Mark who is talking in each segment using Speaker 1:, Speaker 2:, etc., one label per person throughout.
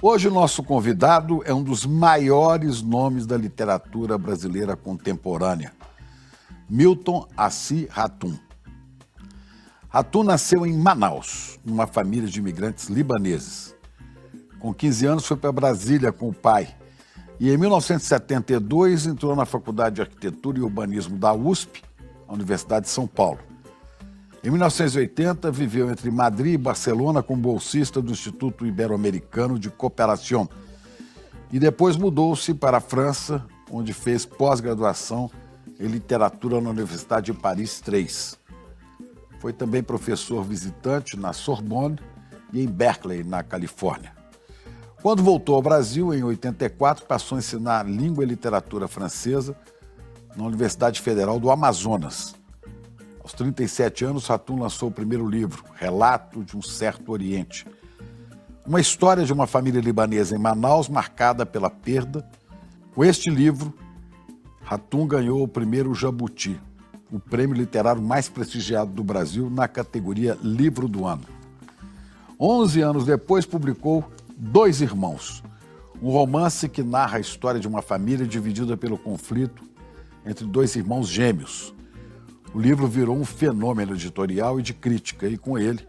Speaker 1: Hoje o nosso convidado é um dos maiores nomes da literatura brasileira contemporânea, Milton Assis Hatun. Hatun nasceu em Manaus, numa família de imigrantes libaneses. Com 15 anos foi para Brasília com o pai e em 1972 entrou na Faculdade de Arquitetura e Urbanismo da USP, a Universidade de São Paulo. Em 1980 viveu entre Madrid e Barcelona como bolsista do Instituto Ibero-Americano de Cooperação e depois mudou-se para a França, onde fez pós-graduação em literatura na Universidade de Paris III. Foi também professor visitante na Sorbonne e em Berkeley, na Califórnia. Quando voltou ao Brasil, em 84, passou a ensinar língua e literatura francesa na Universidade Federal do Amazonas. Aos 37 anos, Hatun lançou o primeiro livro, Relato de um Certo Oriente. Uma história de uma família libanesa em Manaus marcada pela perda. Com este livro, Hatun ganhou o primeiro Jabuti, o prêmio literário mais prestigiado do Brasil na categoria Livro do Ano. 11 anos depois, publicou Dois Irmãos, um romance que narra a história de uma família dividida pelo conflito entre dois irmãos gêmeos. O livro virou um fenômeno editorial e de crítica, e com ele,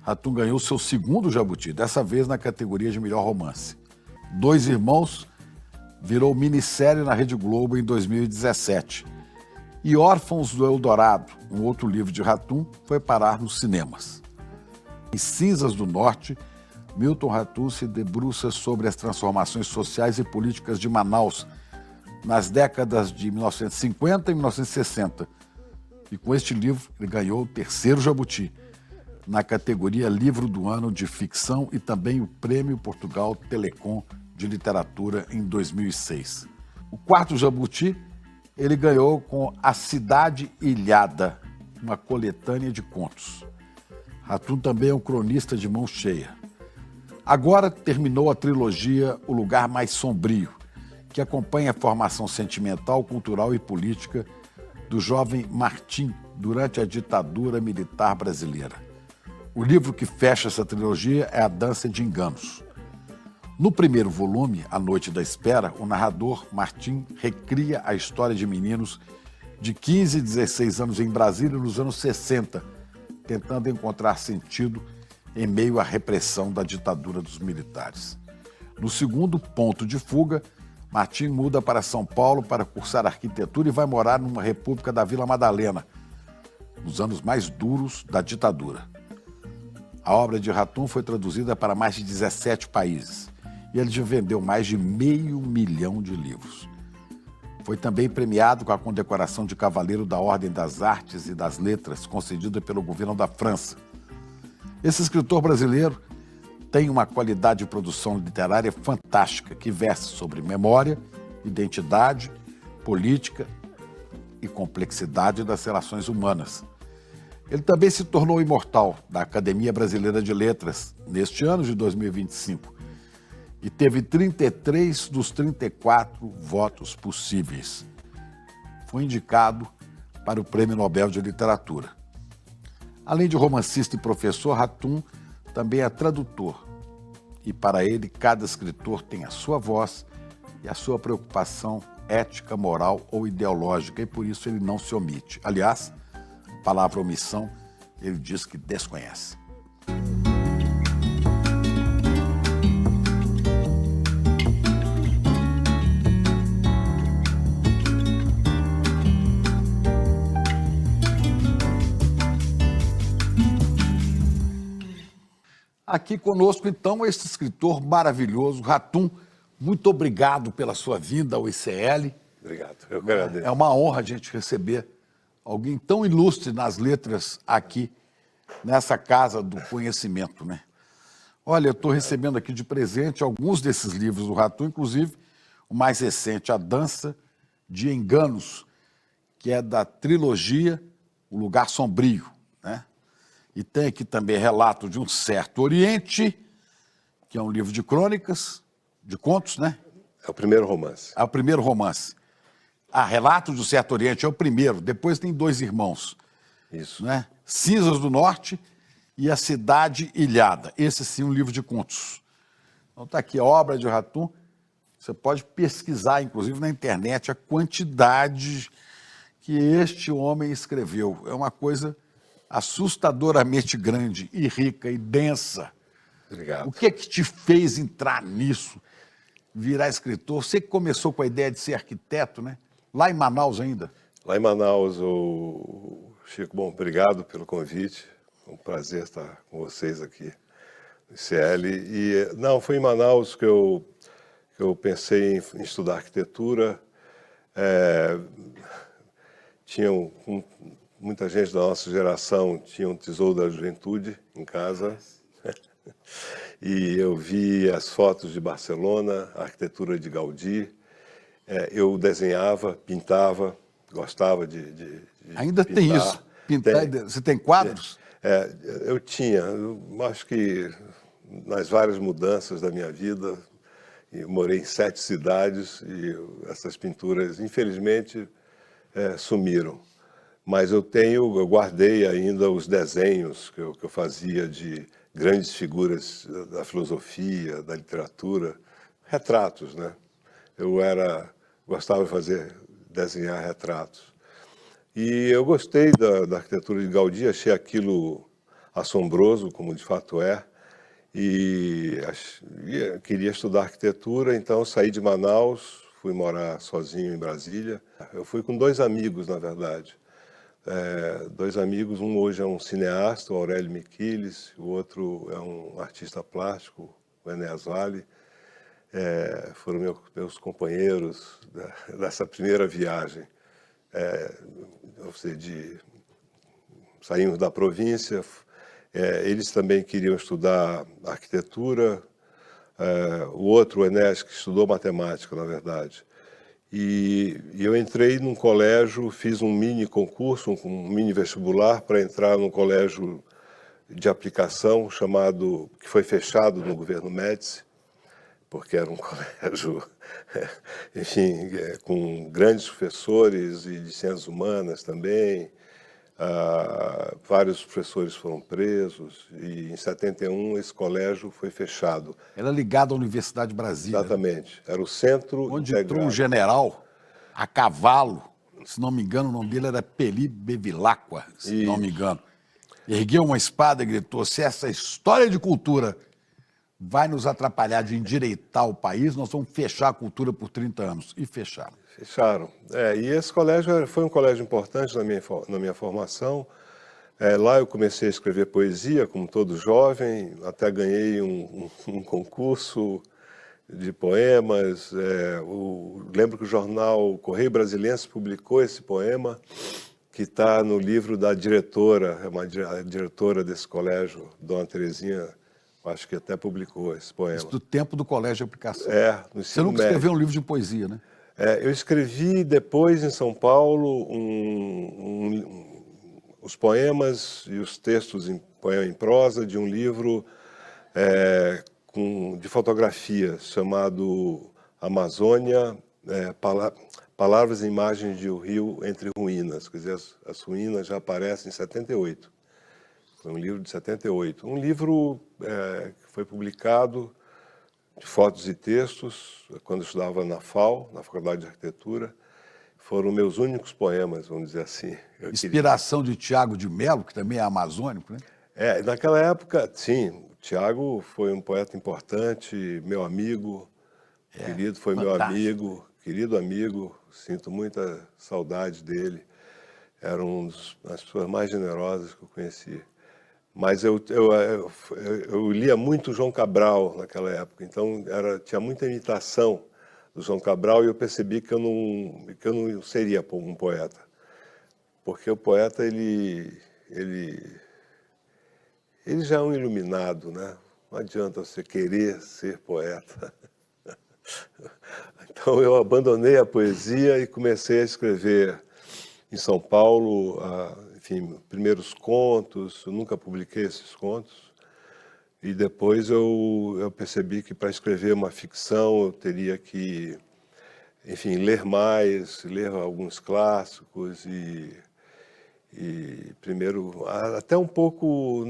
Speaker 1: Hatun ganhou seu segundo Jabuti, dessa vez na categoria de melhor romance. Dois Irmãos virou minissérie na Rede Globo em 2017. E Órfãos do Eldorado, um outro livro de Hatun, foi parar nos cinemas. Em Cinzas do Norte, Milton Hatun se debruça sobre as transformações sociais e políticas de Manaus nas décadas de 1950 e 1960. E com este livro, ele ganhou o terceiro Jabuti, na categoria Livro do Ano de Ficção e também o Prêmio Portugal Telecom de Literatura em 2006. O quarto Jabuti, ele ganhou com A Cidade Ilhada, uma coletânea de contos. Hatun também é um cronista de mão cheia. Agora terminou a trilogia O Lugar Mais Sombrio, que acompanha a formação sentimental, cultural e política do jovem Martim durante a ditadura militar brasileira. O livro que fecha essa trilogia é A Dança de Enganos. No primeiro volume, A Noite da Espera, o narrador Martim recria a história de meninos de 15 e 16 anos em Brasília nos anos 60, tentando encontrar sentido em meio à repressão da ditadura dos militares. No segundo, Ponto de Fuga, Martim muda para São Paulo para cursar arquitetura e vai morar numa república da Vila Madalena, nos anos mais duros da ditadura. A obra de Hatun foi traduzida para mais de 17 países e ele já vendeu mais de 500 mil de livros. Foi também premiado com a condecoração de Cavaleiro da Ordem das Artes e das Letras, concedida pelo governo da França. Esse escritor brasileiro tem uma qualidade de produção literária fantástica, que versa sobre memória, identidade, política e complexidade das relações humanas. Ele também se tornou imortal da Academia Brasileira de Letras neste ano de 2025 e teve 33 dos 34 votos possíveis. Foi indicado para o Prêmio Nobel de Literatura. Além de romancista e professor, Hatun também é tradutor. E para ele, cada escritor tem a sua voz e a sua preocupação ética, moral ou ideológica, e por isso ele não se omite. Aliás, a palavra omissão, ele diz que desconhece. Aqui conosco, então, este escritor maravilhoso, Hatun. Muito obrigado pela sua vinda ao ICL.
Speaker 2: Obrigado, eu que agradeço.
Speaker 1: É uma honra a gente receber alguém tão ilustre nas letras aqui, nessa casa do conhecimento, né? Olha, eu estou recebendo aqui de presente alguns desses livros do Hatun, inclusive o mais recente, A Dança de Enganos, que é da trilogia O Lugar Sombrio, né? E tem aqui também Relato de um Certo Oriente, que é um livro de crônicas, de contos, né?
Speaker 2: É o primeiro romance.
Speaker 1: É o primeiro romance. Relato de um Certo Oriente é o primeiro, depois tem Dois Irmãos.
Speaker 2: Isso.
Speaker 1: Né? Cinzas do Norte e A Cidade Ilhada. Esse sim, um livro de contos. Então está aqui a obra de Ratum. Você pode pesquisar, inclusive na internet, a quantidade que este homem escreveu. É uma coisa assustadoramente grande e rica e densa.
Speaker 2: Obrigado.
Speaker 1: O que é que te fez entrar nisso, virar escritor? Você que começou com a ideia de ser arquiteto, né? Lá em Manaus ainda.
Speaker 2: Lá em Manaus, Chico, bom, obrigado pelo convite. É um prazer estar com vocês aqui no ICL. E, não, foi em Manaus que eu pensei em estudar arquitetura. Muita gente da nossa geração tinha um Tesouro da Juventude em casa. E eu vi as fotos de Barcelona, a arquitetura de Gaudí. Eu desenhava, pintava, gostava de
Speaker 1: Ainda
Speaker 2: pintar.
Speaker 1: tem isso? Pintar, você tem quadros?
Speaker 2: Eu tinha. Eu acho que nas várias mudanças da minha vida, eu morei em 7 cidades e essas pinturas, infelizmente, sumiram. Mas eu guardei ainda os desenhos que eu fazia de grandes figuras da filosofia, da literatura, retratos, né? Gostava de desenhar retratos. E eu gostei da arquitetura de Gaudí, achei aquilo assombroso, como de fato é, e queria estudar arquitetura, então saí de Manaus, fui morar sozinho em Brasília. Eu fui com 2 amigos, na verdade. 2 amigos, um hoje é um cineasta, o Aurélio Miquiles, o outro é um artista plástico, o Enéas Vale. Foram meus companheiros dessa primeira viagem. Saímos da província, eles também queriam estudar arquitetura, o outro, o Enéas, que estudou matemática, na verdade. E eu entrei num colégio, fiz um mini concurso, um mini vestibular para entrar num colégio de aplicação que foi fechado no governo Médici, porque era um colégio, enfim, com grandes professores e de ciências humanas também. Vários professores foram presos e em 71 esse colégio foi fechado.
Speaker 1: Era ligado à Universidade de Brasília.
Speaker 2: Exatamente. Era o Centro
Speaker 1: Onde
Speaker 2: Integrado.
Speaker 1: entrou um general a cavalo, se não me engano, o nome dele era Peli Bevilacqua, se não me engano. Ergueu uma espada e gritou: se essa história de cultura vai nos atrapalhar de endireitar o país, nós vamos fechar a cultura por 30 anos. E fecharam.
Speaker 2: Fecharam. E esse colégio foi um colégio importante na minha formação. Lá eu comecei a escrever poesia, como todo jovem, até ganhei um concurso de poemas. Lembro que o jornal Correio Brasiliense publicou esse poema, que está no livro da diretora, a diretora desse colégio, Dona Terezinha, acho que até publicou esse poema.
Speaker 1: Isso do tempo do colégio de aplicação.
Speaker 2: No
Speaker 1: Você nunca escreveu um livro de poesia, né?
Speaker 2: Eu escrevi depois em São Paulo os poemas e os textos poema em prosa de um livro de fotografias chamado Amazônia, Palavras e Imagens de um Rio entre Ruínas. Quer dizer, as ruínas já aparecem em 78. Foi um livro de 78. Um livro que foi publicado de fotos e textos, quando eu estudava na FAU, na Faculdade de Arquitetura. Foram meus únicos poemas, vamos dizer assim.
Speaker 1: Inspiração de Tiago de Mello, que também é amazônico, né?
Speaker 2: Naquela época, sim, o Tiago foi um poeta importante, meu amigo, querido, foi fantástico. Meu amigo, querido amigo, sinto muita saudade dele. Era das pessoas mais generosas que eu conheci. Mas eu lia muito João Cabral naquela época, então tinha muita imitação do João Cabral e eu percebi que eu não seria um poeta. Porque o poeta, ele já é um iluminado, né? Não adianta você querer ser poeta. Então eu abandonei a poesia e comecei a escrever em São Paulo, enfim, primeiros contos. Eu nunca publiquei esses contos. E depois eu percebi que para escrever uma ficção eu teria que, enfim, ler mais, ler alguns clássicos e primeiro, até um pouco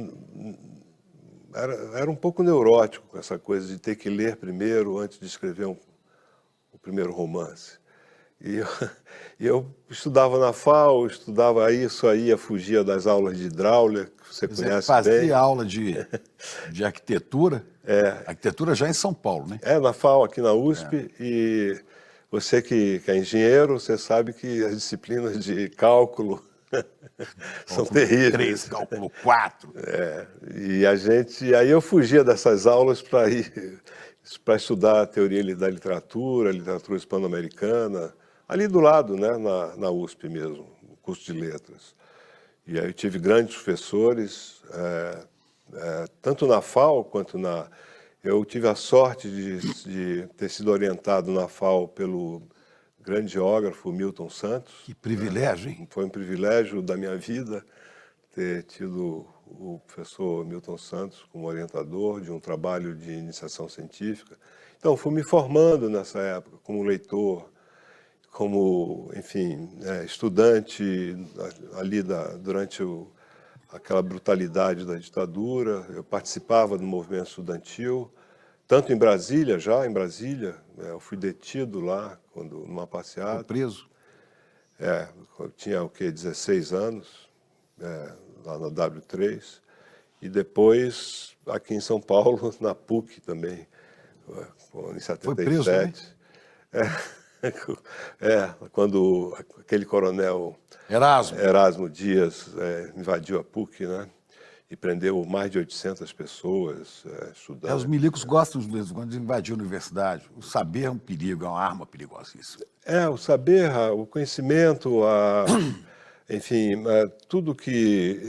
Speaker 2: era um pouco neurótico com essa coisa de ter que ler primeiro antes de escrever o primeiro romance. E eu, e eu estudava na FAO, estudava isso aí, fugia das aulas de hidráulica, que você conhece
Speaker 1: fazia
Speaker 2: bem.
Speaker 1: aula de arquitetura. Arquitetura já em São Paulo, né?
Speaker 2: Na FAO, aqui na USP, e você que é engenheiro, você sabe que as disciplinas de cálculo são
Speaker 1: Cálculo
Speaker 2: terríveis.
Speaker 1: 3, cálculo 4.
Speaker 2: E aí eu fugia dessas aulas para estudar a teoria da literatura hispano-americana, ali do lado, né, na USP mesmo, no curso de letras. E aí eu tive grandes professores, tanto na FAO quanto na... Eu tive a sorte de ter sido orientado na FAO pelo grande geógrafo Milton Santos.
Speaker 1: Que privilégio, hein?
Speaker 2: Foi um privilégio da minha vida ter tido o professor Milton Santos como orientador de um trabalho de iniciação científica. Então, fui me formando nessa época como leitor, como, enfim, estudante ali durante aquela brutalidade da ditadura. Eu participava do movimento estudantil, tanto em Brasília, eu fui detido lá, numa passeata.
Speaker 1: Foi preso?
Speaker 2: Eu tinha, 16 anos, lá na W3, e depois aqui em São Paulo, na PUC também, em 77.
Speaker 1: Foi preso, né?
Speaker 2: Quando aquele coronel
Speaker 1: Erasmo
Speaker 2: Dias invadiu a PUC, né? E prendeu mais de 800 pessoas, estudantes.
Speaker 1: Os milicos gostam, de vez em quando, de invadir a universidade. O saber é um perigo, é uma arma perigosíssima.
Speaker 2: O saber, o conhecimento, enfim, tudo que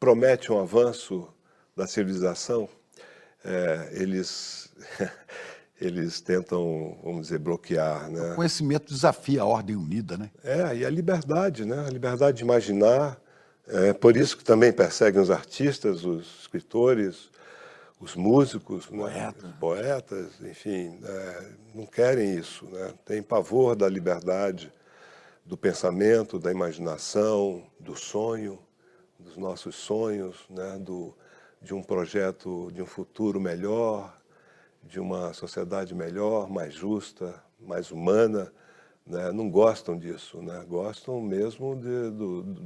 Speaker 2: promete um avanço da civilização, eles tentam, vamos dizer, bloquear, né?
Speaker 1: O conhecimento desafia a ordem unida, né?
Speaker 2: E a liberdade, né? A liberdade de imaginar. Por isso que também perseguem os artistas, os escritores, os músicos, né? Os poetas, enfim, não querem isso, né? Tem pavor da liberdade, do pensamento, da imaginação, do sonho, dos nossos sonhos, né? De um projeto, de um futuro melhor, de uma sociedade melhor, mais justa, mais humana, né? Não gostam disso, né? Gostam mesmo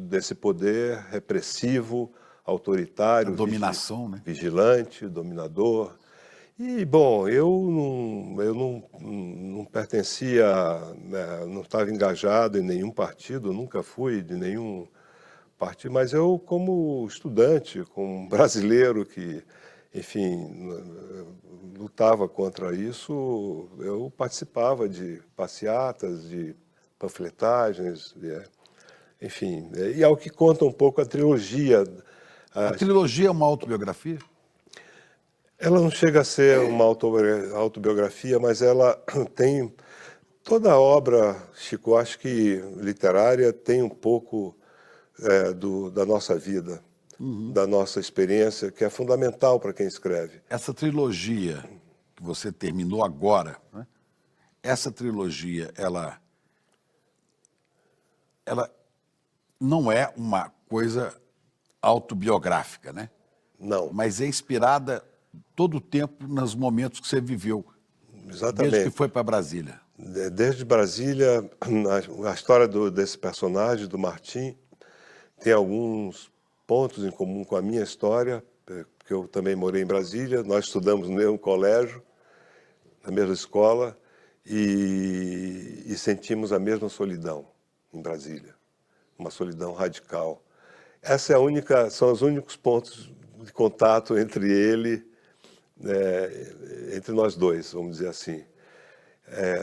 Speaker 2: desse poder repressivo, autoritário,
Speaker 1: dominação, né?
Speaker 2: Vigilante, dominador. E, bom, eu não pertencia, né, não estava engajado em nenhum partido, nunca fui de nenhum partido, mas eu, como estudante, como brasileiro que, enfim, lutava contra isso, eu participava de passeatas, de panfletagens, enfim, e é o que conta um pouco a trilogia.
Speaker 1: A trilogia é uma autobiografia?
Speaker 2: Ela não chega a ser uma autobiografia, mas ela tem... Toda a obra, Chico, acho que literária, tem um pouco da nossa vida, da nossa experiência, que é fundamental para quem escreve.
Speaker 1: Essa trilogia que você terminou agora, né? Essa trilogia, ela não é uma coisa autobiográfica, né?
Speaker 2: Não.
Speaker 1: Mas é inspirada todo o tempo nos momentos que você viveu.
Speaker 2: Exatamente.
Speaker 1: Desde que foi para Brasília.
Speaker 2: Desde Brasília, a história desse personagem, do Martim, tem alguns pontos em comum com a minha história, porque eu também morei em Brasília, nós estudamos no mesmo colégio, na mesma escola, e sentimos a mesma solidão em Brasília, uma solidão radical. São os únicos pontos de contato entre ele, entre nós dois, vamos dizer assim.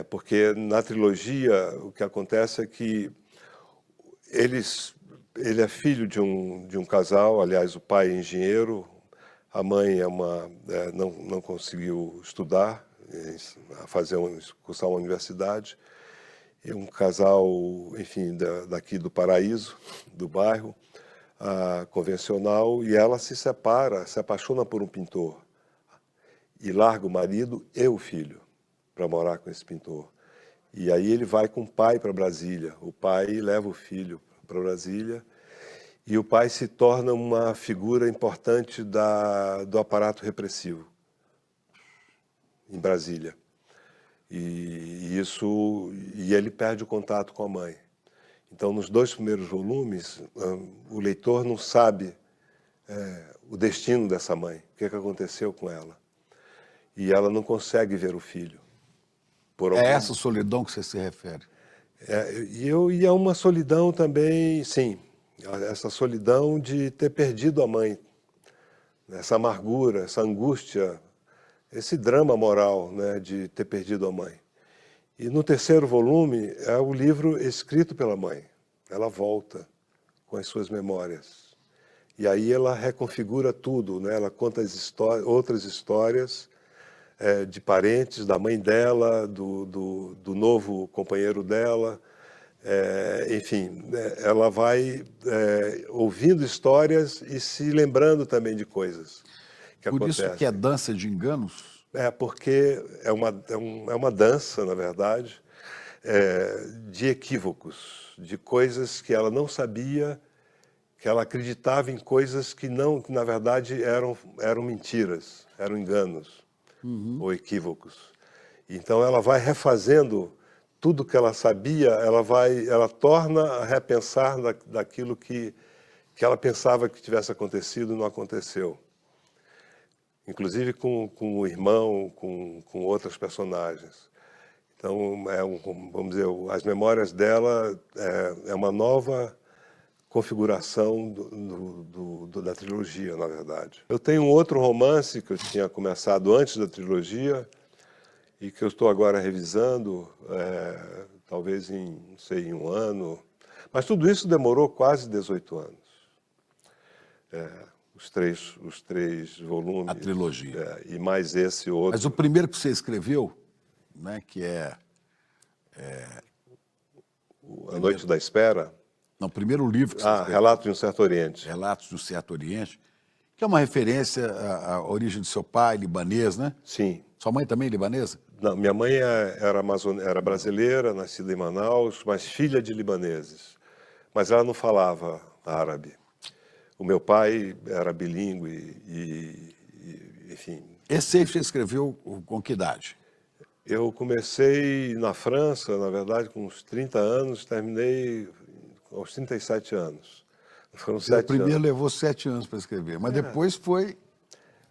Speaker 2: Porque na trilogia o que acontece é que ele é filho de um casal, aliás, o pai é engenheiro, a mãe não conseguiu estudar, cursar uma universidade, e um casal, enfim, daqui do Paraíso, do bairro, convencional, e ela se apaixona por um pintor, e larga o marido e o filho para morar com esse pintor. E aí ele vai com o pai para Brasília, o pai leva o filho para Brasília, e o pai se torna uma figura importante do aparato repressivo em Brasília. E ele perde o contato com a mãe. Então, nos 2 primeiros volumes, o leitor não sabe o destino dessa mãe, o que aconteceu com ela. E ela não consegue ver o filho.
Speaker 1: É essa solidão que você se refere?
Speaker 2: E é uma solidão também, sim, essa solidão de ter perdido a mãe, essa amargura, essa angústia, esse drama moral, né, de ter perdido a mãe. E no 3º volume é o livro escrito pela mãe. Ela volta com as suas memórias. E aí ela reconfigura tudo, né? Ela conta outras histórias de parentes, da mãe dela, do novo companheiro dela. Enfim, ela vai ouvindo histórias e se lembrando também de coisas que
Speaker 1: Por
Speaker 2: acontecem.
Speaker 1: isso que é dança de enganos?
Speaker 2: Porque é uma dança, na verdade, de equívocos, de coisas que ela não sabia, que ela acreditava em coisas que na verdade eram mentiras, eram enganos ou equívocos. Então ela vai refazendo tudo que ela sabia, ela torna a repensar daquilo que ela pensava que tivesse acontecido e não aconteceu. Inclusive com o irmão, com outras personagens. Então, vamos dizer, as memórias dela é uma nova configuração da trilogia, na verdade. Eu tenho um outro romance que eu tinha começado antes da trilogia e que eu estou agora revisando, talvez em 1 ano. Mas tudo isso demorou quase 18 anos. Os três volumes.
Speaker 1: A trilogia.
Speaker 2: E mais esse outro.
Speaker 1: Mas o primeiro que você escreveu, né, que é
Speaker 2: A Noite da Espera.
Speaker 1: Não, o primeiro livro que você escreveu.
Speaker 2: Relato de um Certo Oriente.
Speaker 1: Relatos do Certo Oriente, que é uma referência à origem do seu pai, libanês, né?
Speaker 2: Sim.
Speaker 1: Sua mãe também é libanesa?
Speaker 2: Não, minha mãe era brasileira, nascida em Manaus, mas filha de libaneses. Mas ela não falava árabe. O meu pai era bilíngue enfim.
Speaker 1: Esse aí você escreveu com que idade?
Speaker 2: Eu comecei na França, na verdade, com uns 30 anos, terminei aos 37 anos. Foram 7 anos.
Speaker 1: O primeiro levou 7 anos para escrever, mas depois foi...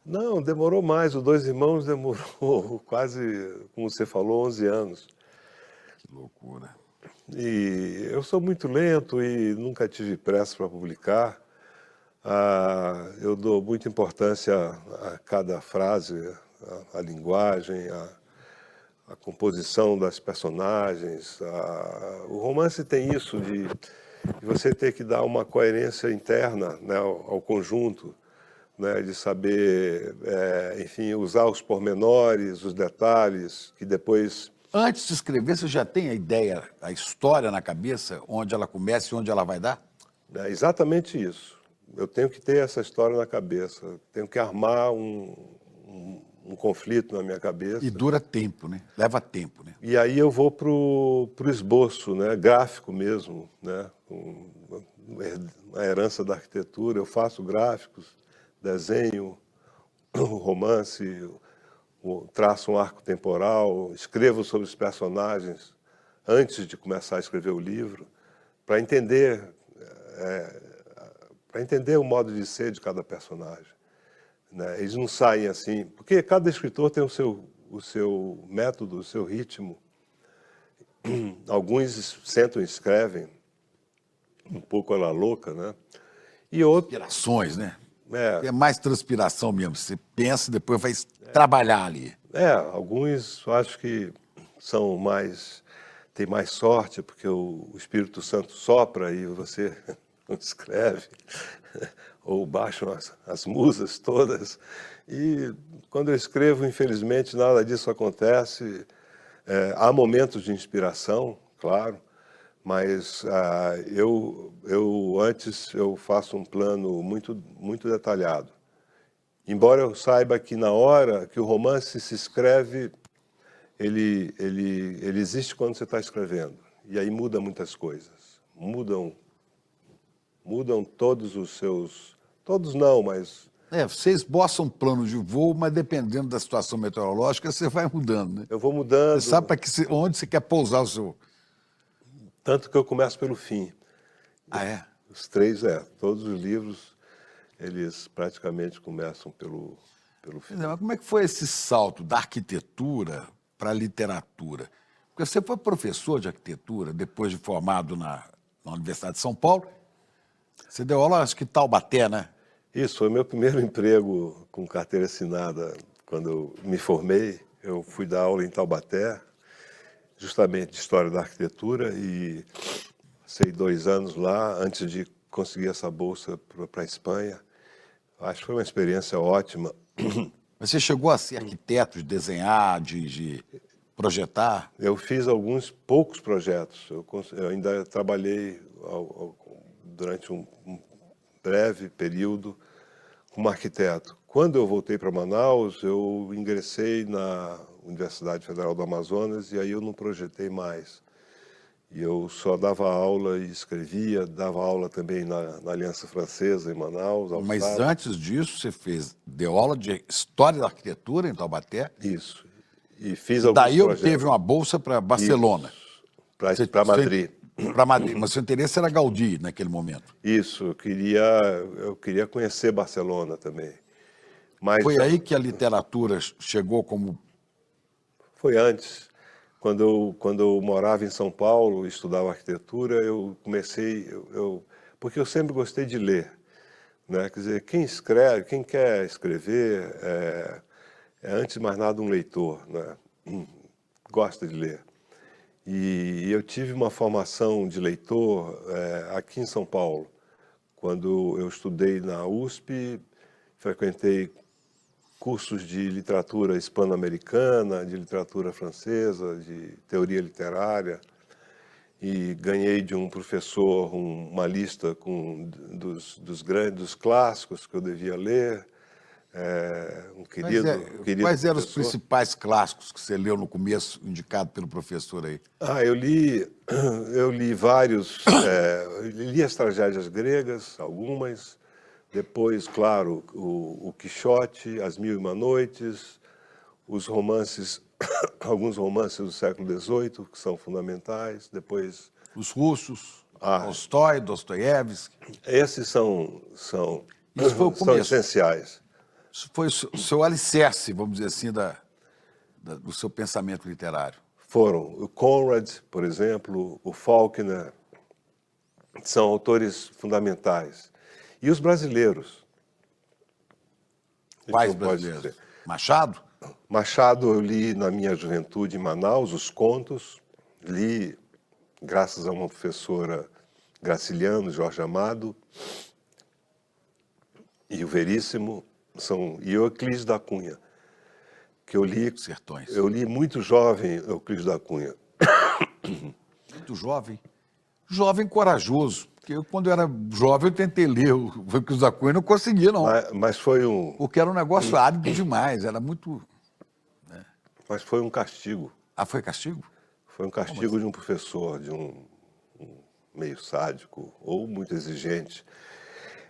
Speaker 2: Não, demorou mais. O Dois Irmãos demorou quase, como você falou, 11 anos.
Speaker 1: Que loucura.
Speaker 2: E eu sou muito lento e nunca tive pressa para publicar. Eu dou muita importância a cada frase, a linguagem, a composição das personagens. O romance tem isso de você ter que dar uma coerência interna, né, ao conjunto, né, de saber, enfim, usar os pormenores, os detalhes, que depois...
Speaker 1: Antes de escrever, você já tem a ideia, a história na cabeça, onde ela começa e onde ela vai dar?
Speaker 2: É exatamente isso. Eu tenho que ter essa história na cabeça, tenho que armar um conflito na minha cabeça.
Speaker 1: E dura tempo, né? Leva tempo, né?
Speaker 2: E aí eu vou pro esboço, né? Gráfico mesmo, né? A herança da arquitetura, eu faço gráficos, desenho, romance, traço um arco temporal, escrevo sobre os personagens antes de começar a escrever o livro, para entender o modo de ser de cada personagem, né? Eles não saem assim, porque cada escritor tem o seu método, o seu ritmo. Alguns sentam e escrevem, um pouco à la louca, né? E outros...
Speaker 1: Inspirações, né? É mais transpiração mesmo. Você pensa e depois vai trabalhar ali.
Speaker 2: Alguns eu acho que tem mais sorte, porque o Espírito Santo sopra e você escreve, ou baixam as musas todas. E quando eu escrevo, infelizmente, nada disso acontece. Há momentos de inspiração, claro, mas antes eu faço um plano muito, muito detalhado. Embora eu saiba que na hora que o romance se escreve, ele existe quando você está escrevendo. E aí muda muitas coisas. Mudam Mudam todos os seus... Todos não, mas...
Speaker 1: Você esboça um plano de voo, mas dependendo da situação meteorológica, você vai mudando, né?
Speaker 2: Eu vou mudando.
Speaker 1: Você sabe onde você quer pousar o seu...
Speaker 2: Tanto que eu começo pelo fim.
Speaker 1: Ah, é?
Speaker 2: Os três, todos os livros, eles praticamente começam pelo fim.
Speaker 1: Mas como é que foi esse salto da arquitetura para a literatura? Porque você foi professor de arquitetura, depois de formado na Universidade de São Paulo. Você deu aula, acho que em Taubaté, né?
Speaker 2: Isso, foi meu primeiro emprego com carteira assinada. Quando eu me formei, eu fui dar aula em Taubaté, justamente de História da Arquitetura, e passei 2 anos lá antes de conseguir essa bolsa para a Espanha. Acho que foi uma experiência ótima.
Speaker 1: Mas você chegou a ser arquiteto, de desenhar, de projetar?
Speaker 2: Eu fiz alguns poucos projetos. Eu ainda trabalhei durante um breve período como arquiteto. Quando eu voltei para Manaus, eu ingressei na Universidade Federal do Amazonas e aí eu não projetei mais. E eu só dava aula e escrevia, dava aula também na Aliança Francesa, em Manaus.
Speaker 1: Mas
Speaker 2: sábados.
Speaker 1: antes disso, deu aula de História da Arquitetura em Taubaté?
Speaker 2: Isso. E fiz
Speaker 1: E
Speaker 2: alguns
Speaker 1: daí
Speaker 2: projetos.
Speaker 1: obteve uma bolsa para Barcelona.
Speaker 2: Para Madrid.
Speaker 1: Para Madrid. Mas seu interesse era Gaudí naquele momento.
Speaker 2: Isso, eu queria conhecer Barcelona também. Mas
Speaker 1: Foi aí que a literatura chegou como...
Speaker 2: foi antes. Quando eu morava em São Paulo e estudava arquitetura, eu comecei... porque eu sempre gostei de ler. Né? Quer dizer, quem escreve, quem quer escrever, é antes de mais nada um leitor. Né? Gosta de ler. E eu tive uma formação de leitor aqui em São Paulo. Quando eu estudei na USP, frequentei cursos de literatura hispano-americana, de literatura francesa, de teoria literária, e ganhei de um professor uma lista dos clássicos que eu devia ler. Um querido
Speaker 1: Quais eram os
Speaker 2: professor.
Speaker 1: principais clássicos que você leu no começo, indicado pelo professor aí?
Speaker 2: Eu li vários, li as tragédias gregas, algumas, depois, claro, o Quixote, As Mil e Uma Noites, os romances, alguns romances do século XVIII, que são fundamentais, depois...
Speaker 1: Os russos, Tolstói, Dostoiévski.
Speaker 2: Esses são
Speaker 1: Isso foi o começo.
Speaker 2: essenciais.
Speaker 1: Isso foi o seu alicerce, vamos dizer assim, do seu pensamento literário.
Speaker 2: Foram o Conrad, por exemplo, o Faulkner, são autores fundamentais. E os brasileiros.
Speaker 1: Quais brasileiros? Machado?
Speaker 2: Machado eu li na minha juventude em Manaus, os contos. Li, graças a uma professora Graciliano, Jorge Amado, e o Veríssimo, e Euclides da Cunha, que eu li...
Speaker 1: Sertões.
Speaker 2: Eu li muito jovem Euclides da Cunha.
Speaker 1: Muito jovem? Jovem corajoso. Porque quando eu era jovem, eu tentei ler o Euclides da Cunha e não conseguia, não.
Speaker 2: Mas foi um...
Speaker 1: Porque era um negócio árido demais, era muito... Né?
Speaker 2: Mas foi um castigo.
Speaker 1: Ah, foi castigo?
Speaker 2: Foi um castigo de um professor, de um meio sádico ou muito exigente.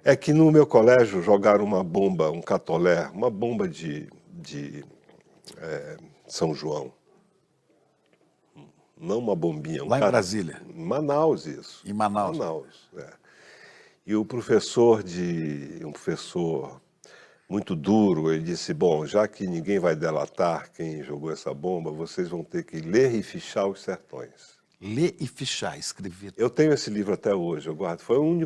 Speaker 2: É que no meu colégio jogaram uma bomba, um catolé, uma bomba de São João. Não uma bombinha.
Speaker 1: Lá em Brasília?
Speaker 2: Em Manaus, isso.
Speaker 1: Em Manaus?
Speaker 2: Manaus, E o professor, um professor muito duro, ele disse, bom, já que ninguém vai delatar quem jogou essa bomba, vocês vão ter que ler e fichar os sertões.
Speaker 1: Ler e fichar, escrever.
Speaker 2: Eu tenho esse livro até hoje, eu guardo. Foi um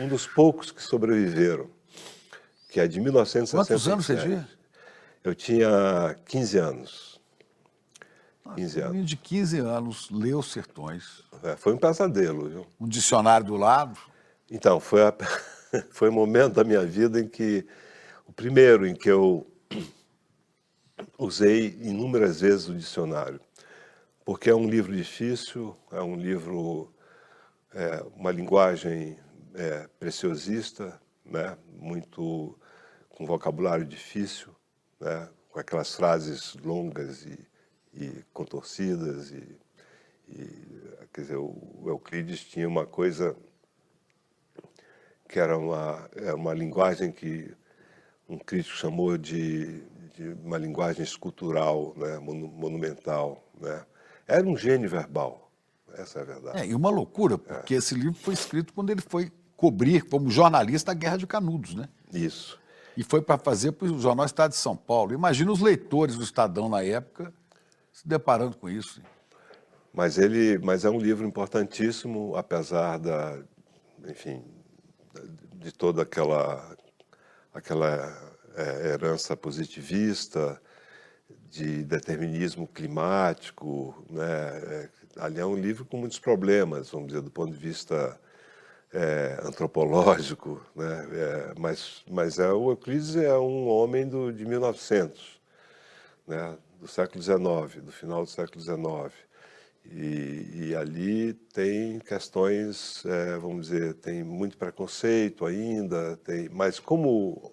Speaker 2: dos poucos que sobreviveram, que é de 1967.
Speaker 1: Quantos anos você tinha?
Speaker 2: Eu tinha 15 anos. 15
Speaker 1: Um
Speaker 2: anos.
Speaker 1: menino de 15 anos leu Sertões.
Speaker 2: Foi um pesadelo, viu?
Speaker 1: Um dicionário do lado.
Speaker 2: Então, foi o momento da minha vida em que... O primeiro em que eu usei inúmeras vezes o dicionário. Porque é um livro difícil, é um livro... uma linguagem preciosista, né? Muito... com vocabulário difícil, né? Com aquelas frases longas e contorcidas. Quer dizer, o Euclides tinha uma coisa que era uma linguagem que um crítico chamou de uma linguagem escultural, né, monumental, né? Era um gênio verbal, essa é a verdade.
Speaker 1: E uma loucura, porque esse livro foi escrito quando ele foi cobrir, como jornalista, a Guerra de Canudos, né?
Speaker 2: Isso.
Speaker 1: E foi para fazer para o Jornal Estado de São Paulo. Imagina os leitores do Estadão na época se deparando com isso.
Speaker 2: Mas é um livro importantíssimo, apesar enfim, de toda aquela herança positivista, de determinismo climático, né? Ali é um livro com muitos problemas, vamos dizer, do ponto de vista antropológico, né? Mas o Euclides é um homem de 1900, né? Do século XIX, do final do século XIX. E ali tem questões, vamos dizer, tem muito preconceito ainda, mas como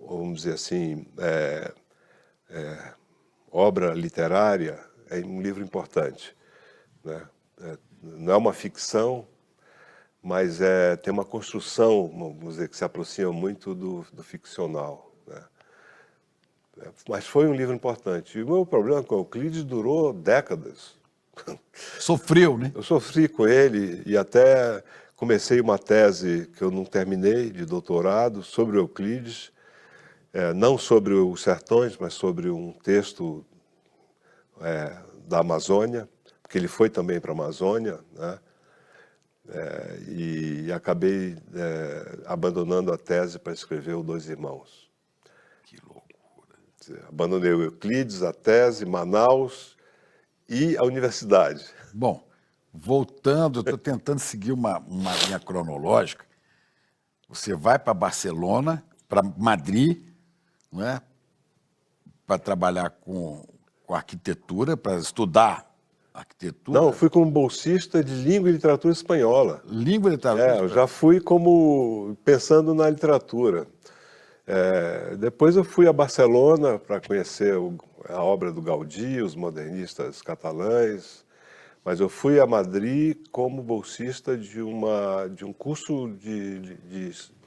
Speaker 2: vamos dizer assim, obra literária, é um livro importante, né? Não é uma ficção, mas tem uma construção, vamos dizer, que se aproxima muito do ficcional, né? Mas foi um livro importante. E o meu problema com o Euclides durou décadas.
Speaker 1: Sofreu, né?
Speaker 2: Eu sofri com ele e até comecei uma tese que eu não terminei, de doutorado, sobre o Euclides, não sobre os sertões, mas sobre um texto da Amazônia, porque ele foi também para a Amazônia, né? E acabei abandonando a tese para escrever o Dois Irmãos.
Speaker 1: Que loucura.
Speaker 2: Abandonei o Euclides, a tese, Manaus e a universidade.
Speaker 1: Bom, voltando, eu estou tentando seguir uma linha cronológica. Você vai para Barcelona, para Madrid, não é? Para trabalhar com arquitetura, para estudar arquitetura.
Speaker 2: Não, eu fui como bolsista de língua e literatura espanhola.
Speaker 1: Língua e literatura.
Speaker 2: Eu já fui como pensando na literatura. Depois eu fui a Barcelona para conhecer a obra do Gaudí, os modernistas catalães, mas eu fui a Madrid como bolsista de um curso de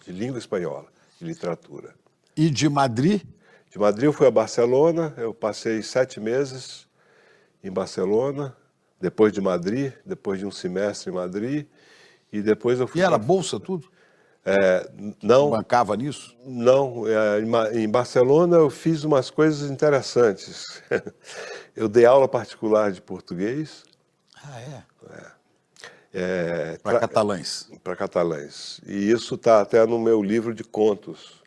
Speaker 2: língua espanhola, de literatura.
Speaker 1: E de Madrid?
Speaker 2: De Madrid eu fui a Barcelona, eu passei 7 meses em Barcelona, depois de Madrid, depois de um semestre em Madrid, e depois eu fui...
Speaker 1: E era bolsa tudo?
Speaker 2: Não.
Speaker 1: Bancava nisso?
Speaker 2: Não, em Barcelona eu fiz umas coisas interessantes. Eu dei aula particular de português.
Speaker 1: Ah, é? Para catalães.
Speaker 2: Para catalães. E isso está até no meu livro de contos.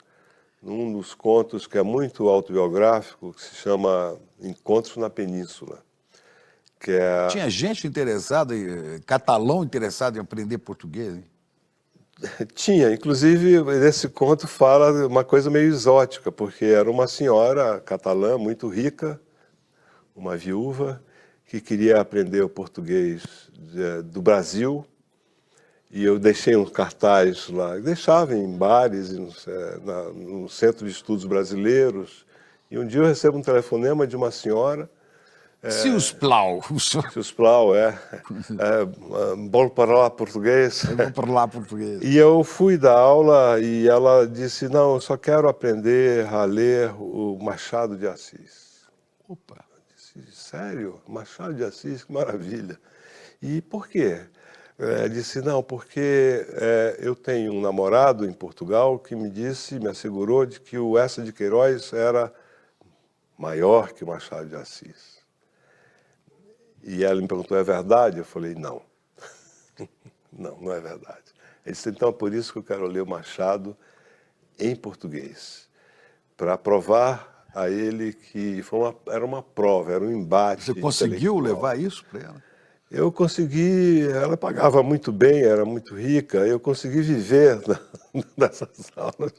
Speaker 2: Num dos contos que é muito autobiográfico, que se chama Encontros na Península.
Speaker 1: Tinha gente interessada, catalão interessado em aprender português, hein?
Speaker 2: Tinha, inclusive nesse conto fala uma coisa meio exótica, porque era uma senhora catalã muito rica, uma viúva, que queria aprender o português do Brasil, e eu deixei um cartaz lá, deixava em bares, no Centro de Estudos Brasileiros, e um dia eu recebo um telefonema de uma senhora.
Speaker 1: Siusplau.
Speaker 2: Siusplau, vou falar português.
Speaker 1: Eu vou falar português.
Speaker 2: E eu fui dar aula e ela disse, não, eu só quero aprender a ler o Machado de Assis.
Speaker 1: Opa.
Speaker 2: Eu disse, sério? Machado de Assis, que maravilha. E por quê? Ela disse, não, porque eu tenho um namorado em Portugal que me assegurou de que o Eça de Queiroz era maior que o Machado de Assis. E ela me perguntou, é verdade? Eu falei, não. Não é verdade. Ele disse, então é por isso que eu quero ler o Machado em português, para provar a ele que era uma prova, era um embate.
Speaker 1: Você conseguiu levar isso para ela?
Speaker 2: Eu consegui, ela pagava muito bem, era muito rica, eu consegui viver nessas aulas.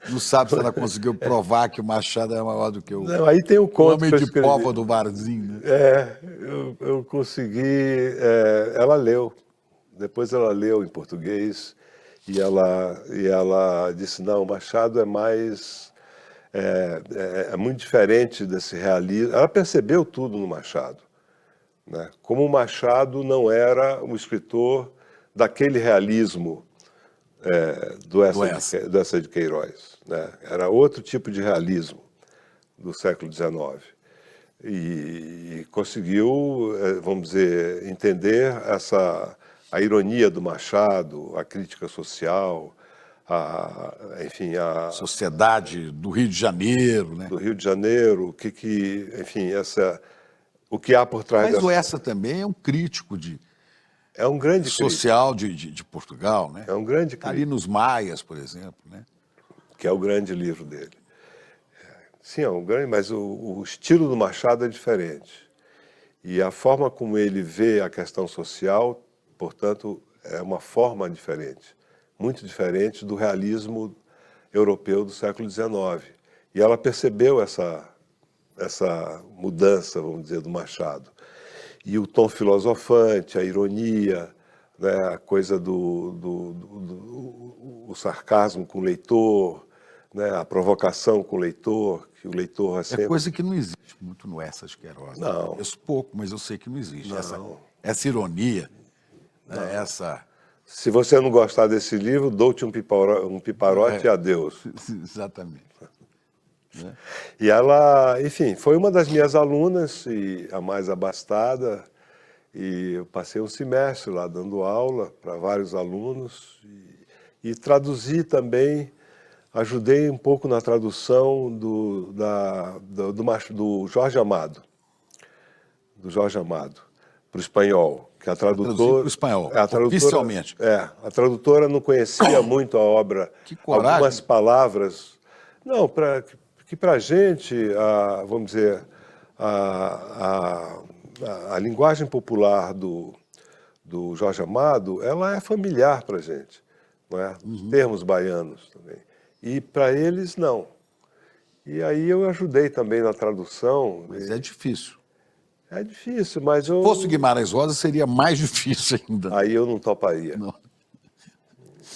Speaker 1: Não sabe se ela conseguiu provar que o Machado é maior do que o,
Speaker 2: não, aí tem um conto
Speaker 1: homem de pova do barzinho, né?
Speaker 2: Eu consegui, ela leu, depois ela leu em português e ela disse, não, o Machado é mais, é muito diferente desse realismo. Ela percebeu tudo no Machado. Né? Como o Machado não era um escritor daquele realismo do Eça de Queiroz, né? Era outro tipo de realismo do século XIX. E conseguiu, vamos dizer, entender a ironia do Machado, a crítica social, enfim, a
Speaker 1: sociedade do Rio de Janeiro, né?
Speaker 2: do Rio de Janeiro, enfim, o que há por trás
Speaker 1: Mas o Eça também é um crítico
Speaker 2: é um grande
Speaker 1: social de Portugal, né?
Speaker 2: É um grande
Speaker 1: Tá ali nos Maias, por exemplo, né?
Speaker 2: Que é o grande livro dele. Sim, é um grande, mas o estilo do Machado é diferente. E a forma como ele vê a questão social, portanto, é uma forma diferente, muito diferente do realismo europeu do século XIX. E ela percebeu essa mudança, vamos dizer, do Machado. E o tom filosofante, a ironia, né, a coisa o sarcasmo com o leitor, né, a provocação com o leitor, que o leitor sempre...
Speaker 1: É coisa que não existe muito no Eça de Queiroz.
Speaker 2: Não.
Speaker 1: Eu pouco, mas eu sei que não existe.
Speaker 2: Não.
Speaker 1: Essa ironia, né, essa...
Speaker 2: Se você não gostar desse livro, dou-te um piparote e adeus.
Speaker 1: Exatamente. Né?
Speaker 2: E ela, enfim, foi uma das minhas alunas, e a mais abastada, e eu passei um semestre lá dando aula para vários alunos, e traduzi também, ajudei um pouco na tradução do Jorge Amado, para o espanhol, que a tradutora...
Speaker 1: Para o espanhol,
Speaker 2: oficialmente. A tradutora não conhecia muito a obra,
Speaker 1: que coragem.
Speaker 2: Algumas palavras... Não, que para a gente, vamos dizer, a linguagem popular do Jorge Amado, ela é familiar para a gente, não é? Os termos baianos também. E para eles, não. E aí eu ajudei também na tradução.
Speaker 1: Mas é difícil.
Speaker 2: É difícil, mas eu...
Speaker 1: Se fosse o Guimarães Rosa, seria mais difícil ainda.
Speaker 2: Aí eu não toparia.
Speaker 1: Não.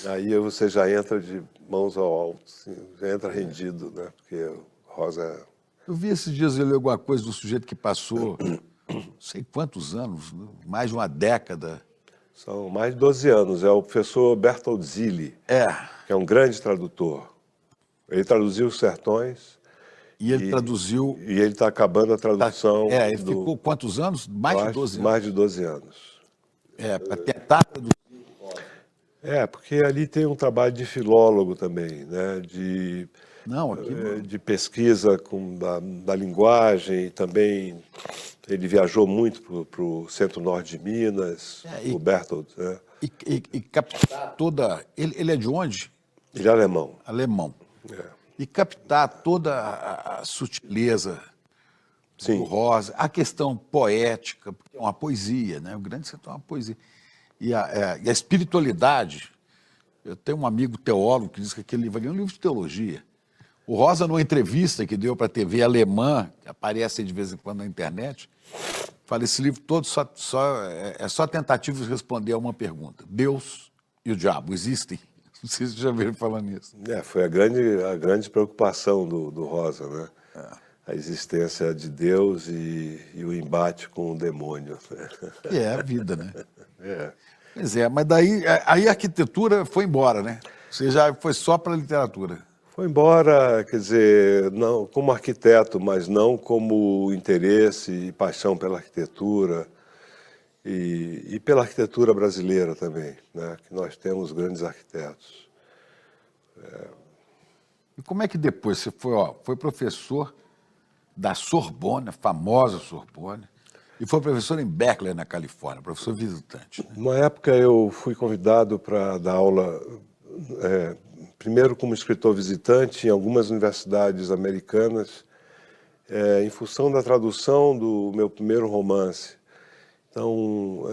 Speaker 2: Aí você já entra de mãos ao alto, assim, já entra rendido, né? Porque Rosa...
Speaker 1: Eu vi esses dias, eu li alguma coisa do sujeito que passou, não sei quantos anos, mais de uma década.
Speaker 2: São mais de 12 anos. É o professor Bertold Zilli, que é um grande tradutor. Ele traduziu Os Sertões.
Speaker 1: E ele traduziu...
Speaker 2: E ele está acabando a tradução...
Speaker 1: ele ficou quantos anos? Mais de 12 anos.
Speaker 2: Mais de 12 anos.
Speaker 1: Para tentar traduzir.
Speaker 2: Porque ali tem um trabalho de filólogo também, né? De pesquisa da linguagem, e também ele viajou muito para o centro-norte de Minas, o Bertold. Né?
Speaker 1: E captar toda... Ele é de onde?
Speaker 2: Ele é alemão.
Speaker 1: Alemão. E captar toda a sutileza do Rosa, a questão poética, porque é uma poesia, né? O Grande Sertão é uma poesia. E a espiritualidade. Eu tenho um amigo teólogo que diz que aquele livro ali é um livro de teologia. O Rosa, numa entrevista que deu para a TV alemã, que aparece de vez em quando na internet, fala: esse livro todo é só tentativa de responder a uma pergunta. Deus e o diabo existem? Não sei se você já viram falando nisso.
Speaker 2: Foi a grande preocupação do Rosa, né? A existência de Deus e o embate com o demônio.
Speaker 1: Que é a vida, né? Pois mas daí aí a arquitetura foi embora, né? Você já foi só para a literatura.
Speaker 2: Foi embora, quer dizer, não como arquiteto, mas não como interesse e paixão pela arquitetura e pela arquitetura brasileira também, né? Que nós temos grandes arquitetos.
Speaker 1: E como é que depois você foi professor da Sorbonne, famosa Sorbonne, e foi professor em Berkeley, na Califórnia, professor visitante. Né?
Speaker 2: Uma época eu fui convidado para dar aula, primeiro como escritor visitante em algumas universidades americanas, em função da tradução do meu primeiro romance. Então,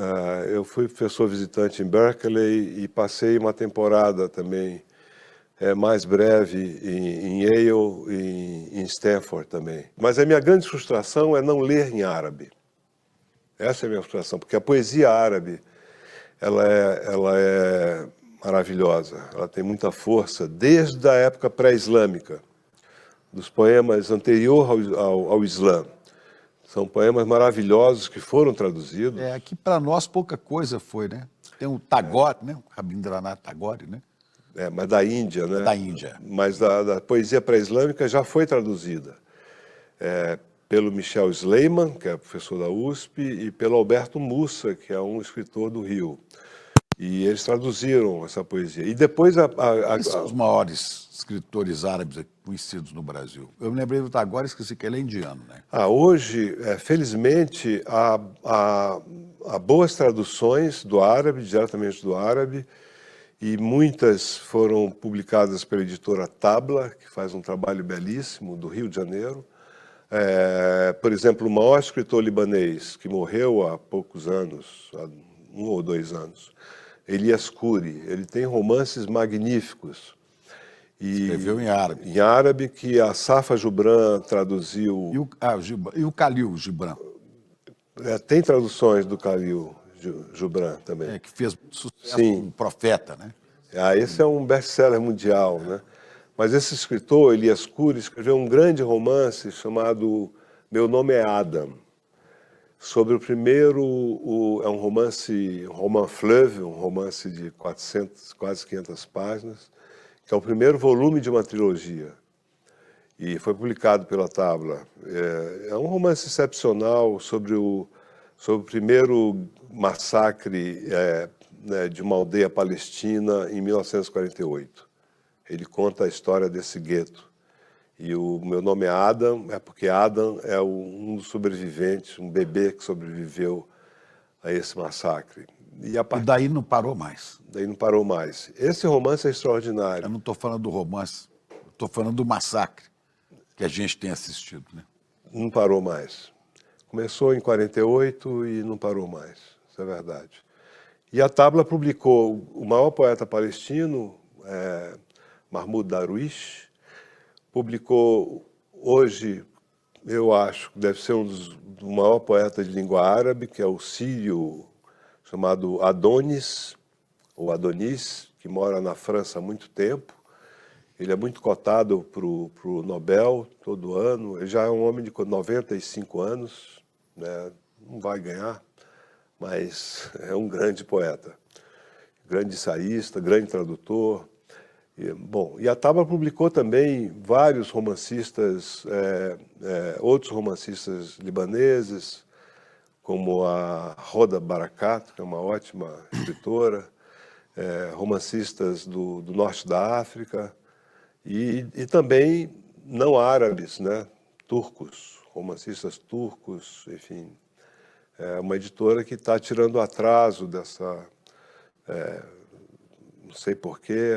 Speaker 2: eu fui professor visitante em Berkeley e passei uma temporada também mais breve em Yale e em Stanford também. Mas a minha grande frustração é não ler em árabe. Essa é a minha frustração, porque a poesia árabe ela é maravilhosa, ela tem muita força desde a época pré-islâmica, dos poemas anteriores ao Islã. São poemas maravilhosos que foram traduzidos.
Speaker 1: Aqui para nós pouca coisa foi, né? Tem o Tagore, né? O Rabindranath Tagore, né?
Speaker 2: Mas da Índia, né?
Speaker 1: Da Índia.
Speaker 2: Mas da poesia pré-islâmica já foi traduzida pelo Michel Sleiman, que é professor da USP, e pelo Alberto Mussa, que é um escritor do Rio. E eles traduziram essa poesia. E depois
Speaker 1: Quem são os maiores escritores árabes conhecidos no Brasil? Eu me lembrei do Tagore, esqueci que ele é indiano, né?
Speaker 2: Hoje, felizmente, há boas traduções do árabe, diretamente do árabe, e muitas foram publicadas pela editora Tabla, que faz um trabalho belíssimo, do Rio de Janeiro. Por exemplo, o maior escritor libanês, que morreu há poucos anos, há 1 ou 2 anos, Elias Khoury, ele tem romances magníficos.
Speaker 1: Escreveu em árabe.
Speaker 2: Em árabe, que a Safa Jubran traduziu.
Speaker 1: E o Khalil Gibran.
Speaker 2: Tem traduções do Khalil Gibran também.
Speaker 1: Que fez sucesso
Speaker 2: Sim.
Speaker 1: como profeta, né?
Speaker 2: Esse é um best-seller mundial, né? Mas esse escritor, Elias Khoury, escreveu um grande romance chamado Meu Nome é Adam, sobre o primeiro, é um romance, um roman fleuve, um romance de 400, quase 500 páginas, que é o primeiro volume de uma trilogia, e foi publicado pela Tabla. É um romance excepcional sobre o primeiro massacre de uma aldeia palestina em 1948. Ele conta a história desse gueto. E o Meu Nome é Adam, porque Adam é um dos sobreviventes, um bebê que sobreviveu a esse massacre.
Speaker 1: E daí não parou mais.
Speaker 2: Daí não parou mais. Esse romance é extraordinário.
Speaker 1: Eu não estou falando do romance, estou falando do massacre que a gente tem assistido, né?
Speaker 2: Não parou mais. Começou em 48 e não parou mais, isso é verdade. E a Tabla publicou o maior poeta palestino, Mahmoud Darwish, publicou hoje, eu acho, que deve ser do maior poeta de língua árabe, que é o sírio chamado Adonis, ou Adonis, que mora na França há muito tempo. Ele é muito cotado para o Nobel todo ano. Ele já é um homem de 95 anos, né? Não vai ganhar, mas é um grande poeta, grande ensaísta, grande tradutor. E a Tabla publicou também vários romancistas, outros romancistas libaneses, como a Hoda Barakat, que é uma ótima escritora, romancistas do norte da África, e também não árabes, né? Turcos, romancistas turcos, enfim. É uma editora que está tirando atraso dessa... não sei porquê,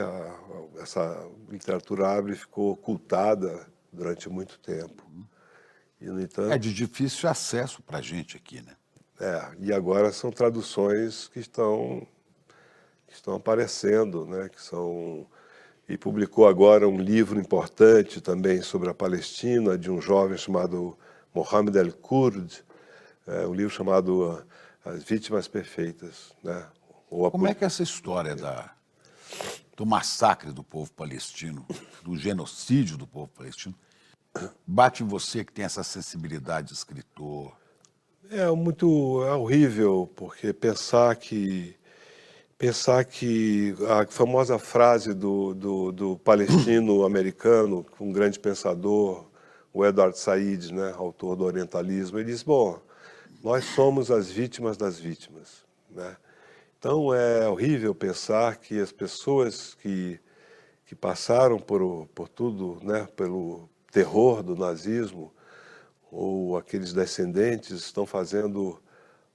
Speaker 2: essa literatura árabe ficou ocultada durante muito tempo. E, no entanto,
Speaker 1: É de difícil acesso para a gente aqui, né?
Speaker 2: E agora são traduções que estão aparecendo, né? E publicou agora um livro importante também sobre a Palestina, de um jovem chamado Mohamed El-Kurd, um livro chamado As Vítimas Perfeitas, né?
Speaker 1: Como é que é essa história do massacre do povo palestino, do genocídio do povo palestino, bate em você que tem essa sensibilidade de escritor?
Speaker 2: É horrível, porque pensar que a famosa frase do palestino americano, um grande pensador, o Edward Said, né, autor do Orientalismo, ele diz, bom, nós somos as vítimas das vítimas, né? Então é horrível pensar que as pessoas que passaram por tudo, né, pelo terror do nazismo, ou aqueles descendentes estão fazendo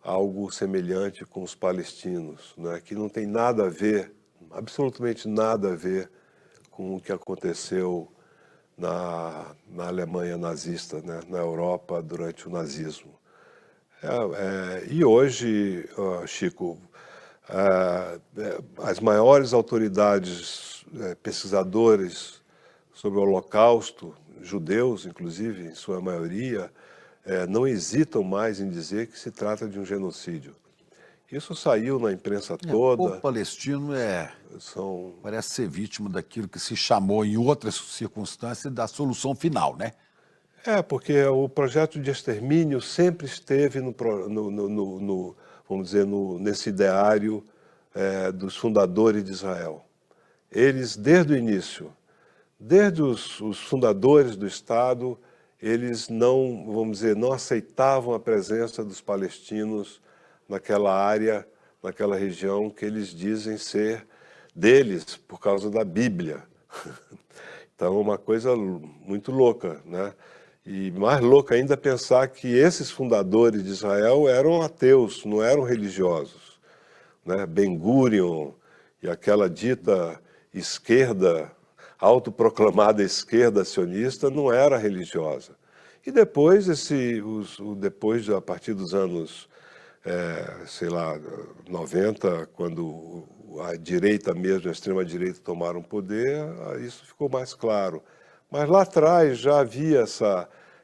Speaker 2: algo semelhante com os palestinos, né, que não tem nada a ver, absolutamente nada a ver com o que aconteceu na Alemanha nazista, né, na Europa durante o nazismo. E hoje, Chico, as maiores autoridades, pesquisadores sobre o Holocausto, judeus, inclusive, em sua maioria, não hesitam mais em dizer que se trata de um genocídio. Isso saiu na imprensa toda.
Speaker 1: O povo palestino parece ser vítima daquilo que se chamou, em outras circunstâncias, da solução final, né?
Speaker 2: Porque o projeto de extermínio sempre esteve vamos dizer, nesse ideário dos fundadores de Israel. Eles, desde o início, desde os fundadores do Estado, eles não, vamos dizer, não aceitavam a presença dos palestinos naquela área, naquela região que eles dizem ser deles por causa da Bíblia. Então, é uma coisa muito louca, né? E mais louca ainda pensar que esses fundadores de Israel eram ateus, não eram religiosos, né? Ben-Gurion e aquela dita esquerda, autoproclamada esquerda sionista, não era religiosa. E depois, a partir dos anos, sei lá, 90, quando a direita mesmo, a extrema-direita tomaram poder, isso ficou mais claro. Mas lá atrás já havia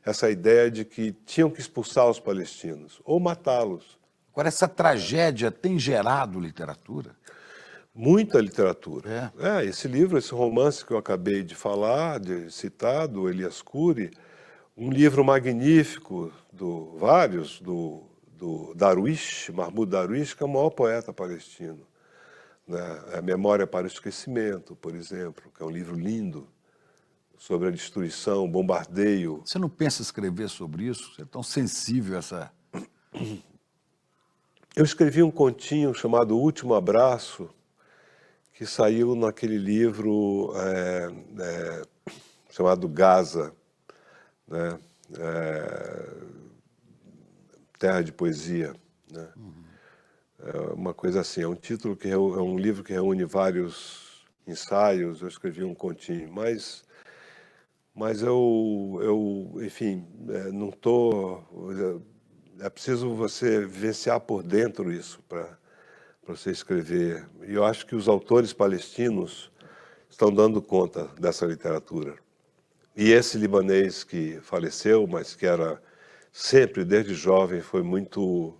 Speaker 2: essa ideia de que tinham que expulsar os palestinos ou matá-los.
Speaker 1: Agora, essa tragédia tem gerado literatura?
Speaker 2: Muita literatura. Esse livro, esse romance que eu acabei de falar, de citar, do Elias Khoury, um livro magnífico, vários, do Darwish, Mahmoud Darwish, que é o maior poeta palestino. Né? A Memória para o Esquecimento, por exemplo, que é um livro lindo, sobre a destruição, o bombardeio.
Speaker 1: Você não pensa em escrever sobre isso? Você é tão sensível a essa...
Speaker 2: Eu escrevi um continho chamado O Último Abraço, que saiu naquele livro chamado Gaza, né? Terra de Poesia, né? É uma coisa assim, é um título que é um livro que reúne vários ensaios. Eu escrevi um continho, mas eu enfim, não estou... É preciso você vivenciar por dentro isso para você escrever. E eu acho que os autores palestinos estão dando conta dessa literatura. E esse libanês que faleceu, mas que era sempre, desde jovem, foi muito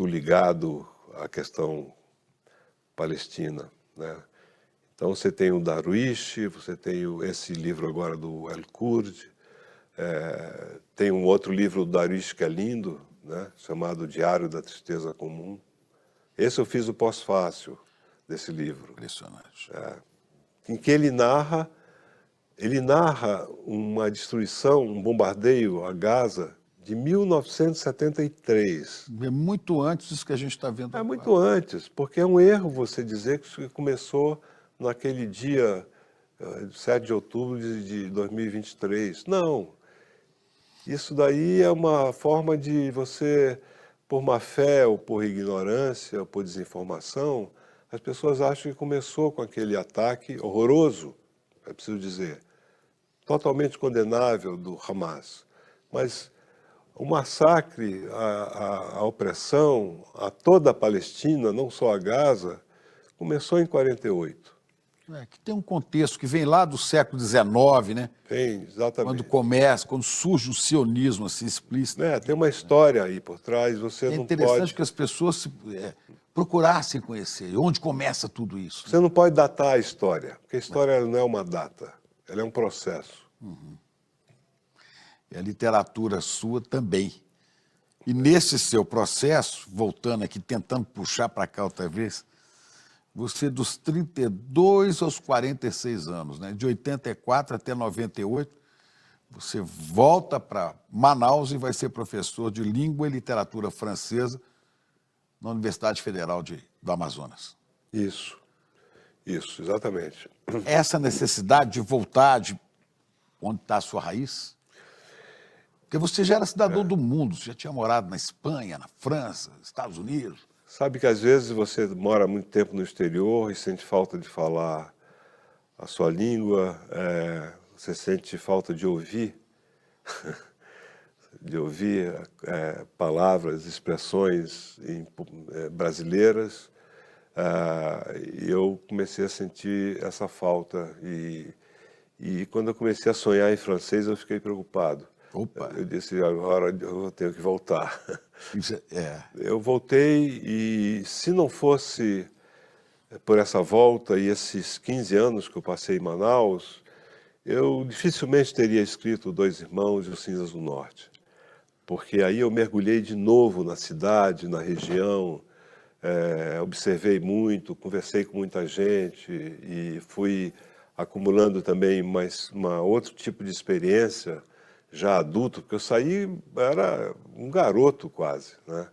Speaker 2: ligado à questão palestina, né? Então você tem o Darwish, você tem esse livro agora do El Kurd, tem um outro livro do Darwish que é lindo, né? Chamado Diário da Tristeza Comum. Esse eu fiz o pós-fácil desse livro.
Speaker 1: Impressionante.
Speaker 2: Em que ele narra uma destruição, um bombardeio a Gaza de 1973.
Speaker 1: É muito antes disso que a gente está vendo
Speaker 2: É
Speaker 1: agora.
Speaker 2: muito antes, porque é um erro você dizer que isso começou naquele dia 7 de outubro de 2023. Não. Isso daí é uma forma de você, por má fé ou por ignorância ou por desinformação, as pessoas acham que começou com aquele ataque horroroso, é preciso dizer, totalmente condenável do Hamas. Mas o massacre, a opressão a toda a Palestina, não só a Gaza, começou em 48.
Speaker 1: Que tem um contexto que vem lá do século XIX, né?
Speaker 2: Tem, exatamente.
Speaker 1: Quando surge o sionismo assim explícito.
Speaker 2: Tem uma história aí por trás, você
Speaker 1: É
Speaker 2: não
Speaker 1: interessante
Speaker 2: pode...
Speaker 1: que as pessoas procurassem conhecer onde começa tudo isso.
Speaker 2: Você não pode datar a história, porque a história não é uma data, ela é um processo.
Speaker 1: E a literatura sua também. E nesse seu processo, voltando aqui, tentando puxar para cá outra vez, você dos 32 aos 46 anos, né? De 84 até 98, você volta para Manaus e vai ser professor de língua e literatura francesa na Universidade Federal do Amazonas.
Speaker 2: Isso, exatamente.
Speaker 1: Essa necessidade de voltar de onde está a sua raiz? Porque você já era cidadão do mundo, você já tinha morado na Espanha, na França, Estados Unidos.
Speaker 2: Sabe que às vezes você mora muito tempo no exterior e sente falta de falar a sua língua, você sente falta de ouvir, palavras, expressões brasileiras. E eu comecei a sentir essa falta. E quando eu comecei a sonhar em francês, eu fiquei preocupado.
Speaker 1: Opa.
Speaker 2: Eu disse, agora eu tenho que voltar.
Speaker 1: É.
Speaker 2: Eu voltei e, se não fosse por essa volta e esses 15 anos que eu passei em Manaus, eu dificilmente teria escrito Dois Irmãos e Os Cinzas do Norte. Porque aí eu mergulhei de novo na cidade, na região, observei muito, conversei com muita gente e fui acumulando também outro tipo de experiência já adulto, porque eu saí, era um garoto quase, né?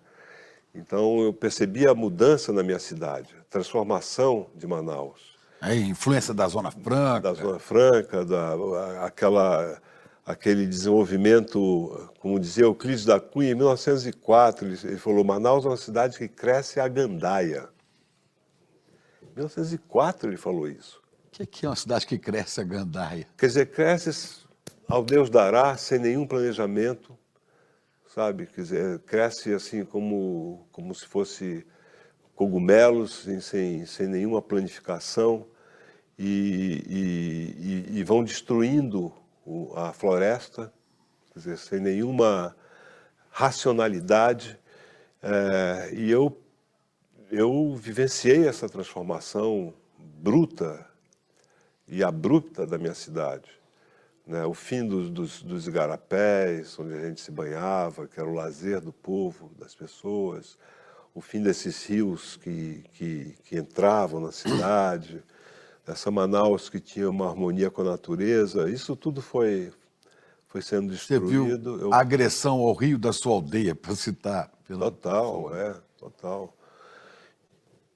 Speaker 2: Então eu percebi a mudança na minha cidade, a transformação de Manaus.
Speaker 1: A influência da Zona Franca.
Speaker 2: Da Zona Franca, aquele desenvolvimento, como dizia Euclides da Cunha, em 1904, ele falou, Manaus é uma cidade que cresce a gandaia. Em 1904 ele falou isso.
Speaker 1: O que é uma cidade que cresce a gandaia?
Speaker 2: Quer dizer, cresce ao Deus dará, sem nenhum planejamento, sabe? Quer dizer, cresce assim como se fosse cogumelos, sem nenhuma planificação, e vão destruindo a floresta, quer dizer, sem nenhuma racionalidade. E eu vivenciei essa transformação bruta e abrupta da minha cidade. Né? O fim dos igarapés, onde a gente se banhava, que era o lazer do povo, das pessoas, o fim desses rios que entravam na cidade, essa Manaus que tinha uma harmonia com a natureza, isso tudo foi sendo destruído.
Speaker 1: Você viu a agressão ao rio da sua aldeia, para citar.
Speaker 2: Total, total.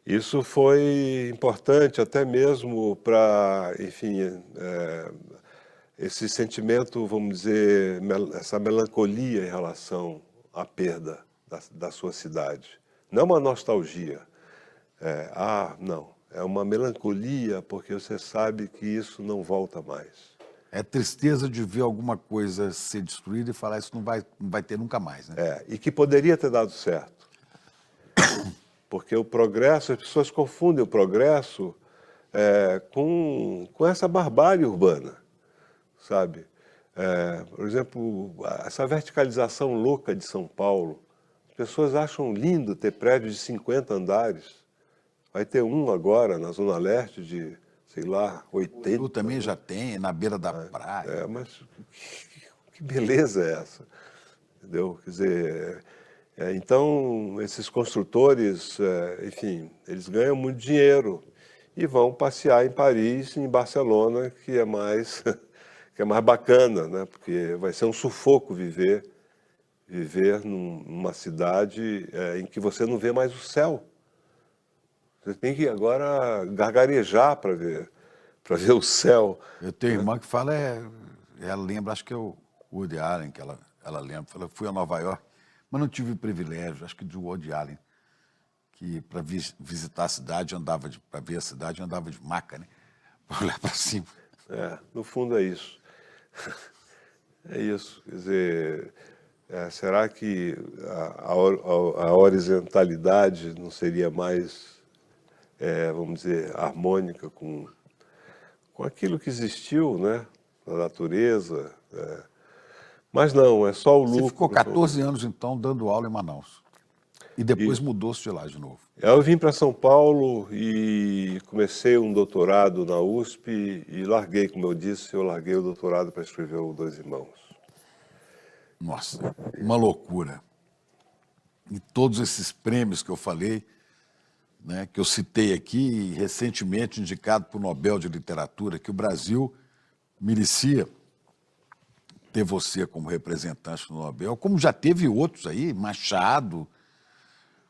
Speaker 2: Isso foi importante até mesmo para, enfim, esse sentimento, vamos dizer, essa melancolia em relação à perda da sua cidade. Não uma nostalgia. Não. É uma melancolia porque você sabe que isso não volta mais.
Speaker 1: É tristeza de ver alguma coisa ser destruída e falar isso não vai ter nunca mais, né?
Speaker 2: E que poderia ter dado certo. Porque o progresso, as pessoas confundem o progresso com essa barbárie urbana, sabe? Por exemplo, essa verticalização louca de São Paulo. As pessoas acham lindo ter prédios de 50 andares. Vai ter um agora na Zona Leste de, sei lá, 80.
Speaker 1: Tu também já tem, na beira da praia.
Speaker 2: Mas que beleza é essa? Entendeu? Quer dizer, então esses construtores, enfim, eles ganham muito dinheiro e vão passear em Paris, em Barcelona, que é mais bacana, né? Porque vai ser um sufoco viver numa cidade em que você não vê mais o céu. Você tem que agora gargarejar para ver o céu.
Speaker 1: Eu tenho irmã que fala, ela lembra, acho que é o Woody Allen, que ela lembra, fala, fui a Nova York, mas não tive o privilégio, acho que de Woody Allen, que para visitar a cidade, para ver a cidade, andava de maca, né? Para olhar para cima.
Speaker 2: No fundo é isso. É isso, quer dizer, será que a horizontalidade não seria mais, vamos dizer, harmônica com aquilo que existiu, né, na natureza? Mas não, é só o lucro.
Speaker 1: Você ficou 14 anos, então, dando aula em Manaus. E depois mudou-se de lá de novo.
Speaker 2: Eu vim para São Paulo e comecei um doutorado na USP e larguei, como eu disse, eu larguei o doutorado para escrever o Dois Irmãos.
Speaker 1: Nossa, uma loucura. E todos esses prêmios que eu falei, né, que eu citei aqui, recentemente indicado para o Nobel de Literatura, que o Brasil merecia ter você como representante do Nobel, como já teve outros aí, Machado,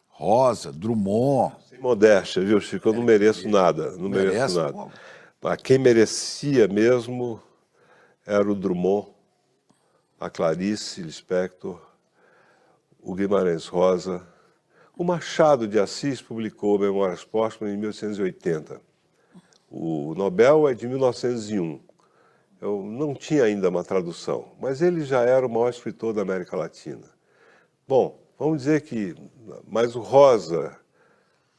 Speaker 1: Rosa, Drummond.
Speaker 2: Sem modéstia, viu, Chico? Eu não mereço nada, não mereço nada.
Speaker 1: Pô.
Speaker 2: Mas quem merecia mesmo era o Drummond, a Clarice Lispector, o Guimarães Rosa. O Machado de Assis publicou Memórias Póstumas em 1880. O Nobel é de 1901. Eu não tinha ainda uma tradução, mas ele já era o maior escritor da América Latina. Bom, vamos dizer que, mas o Rosa,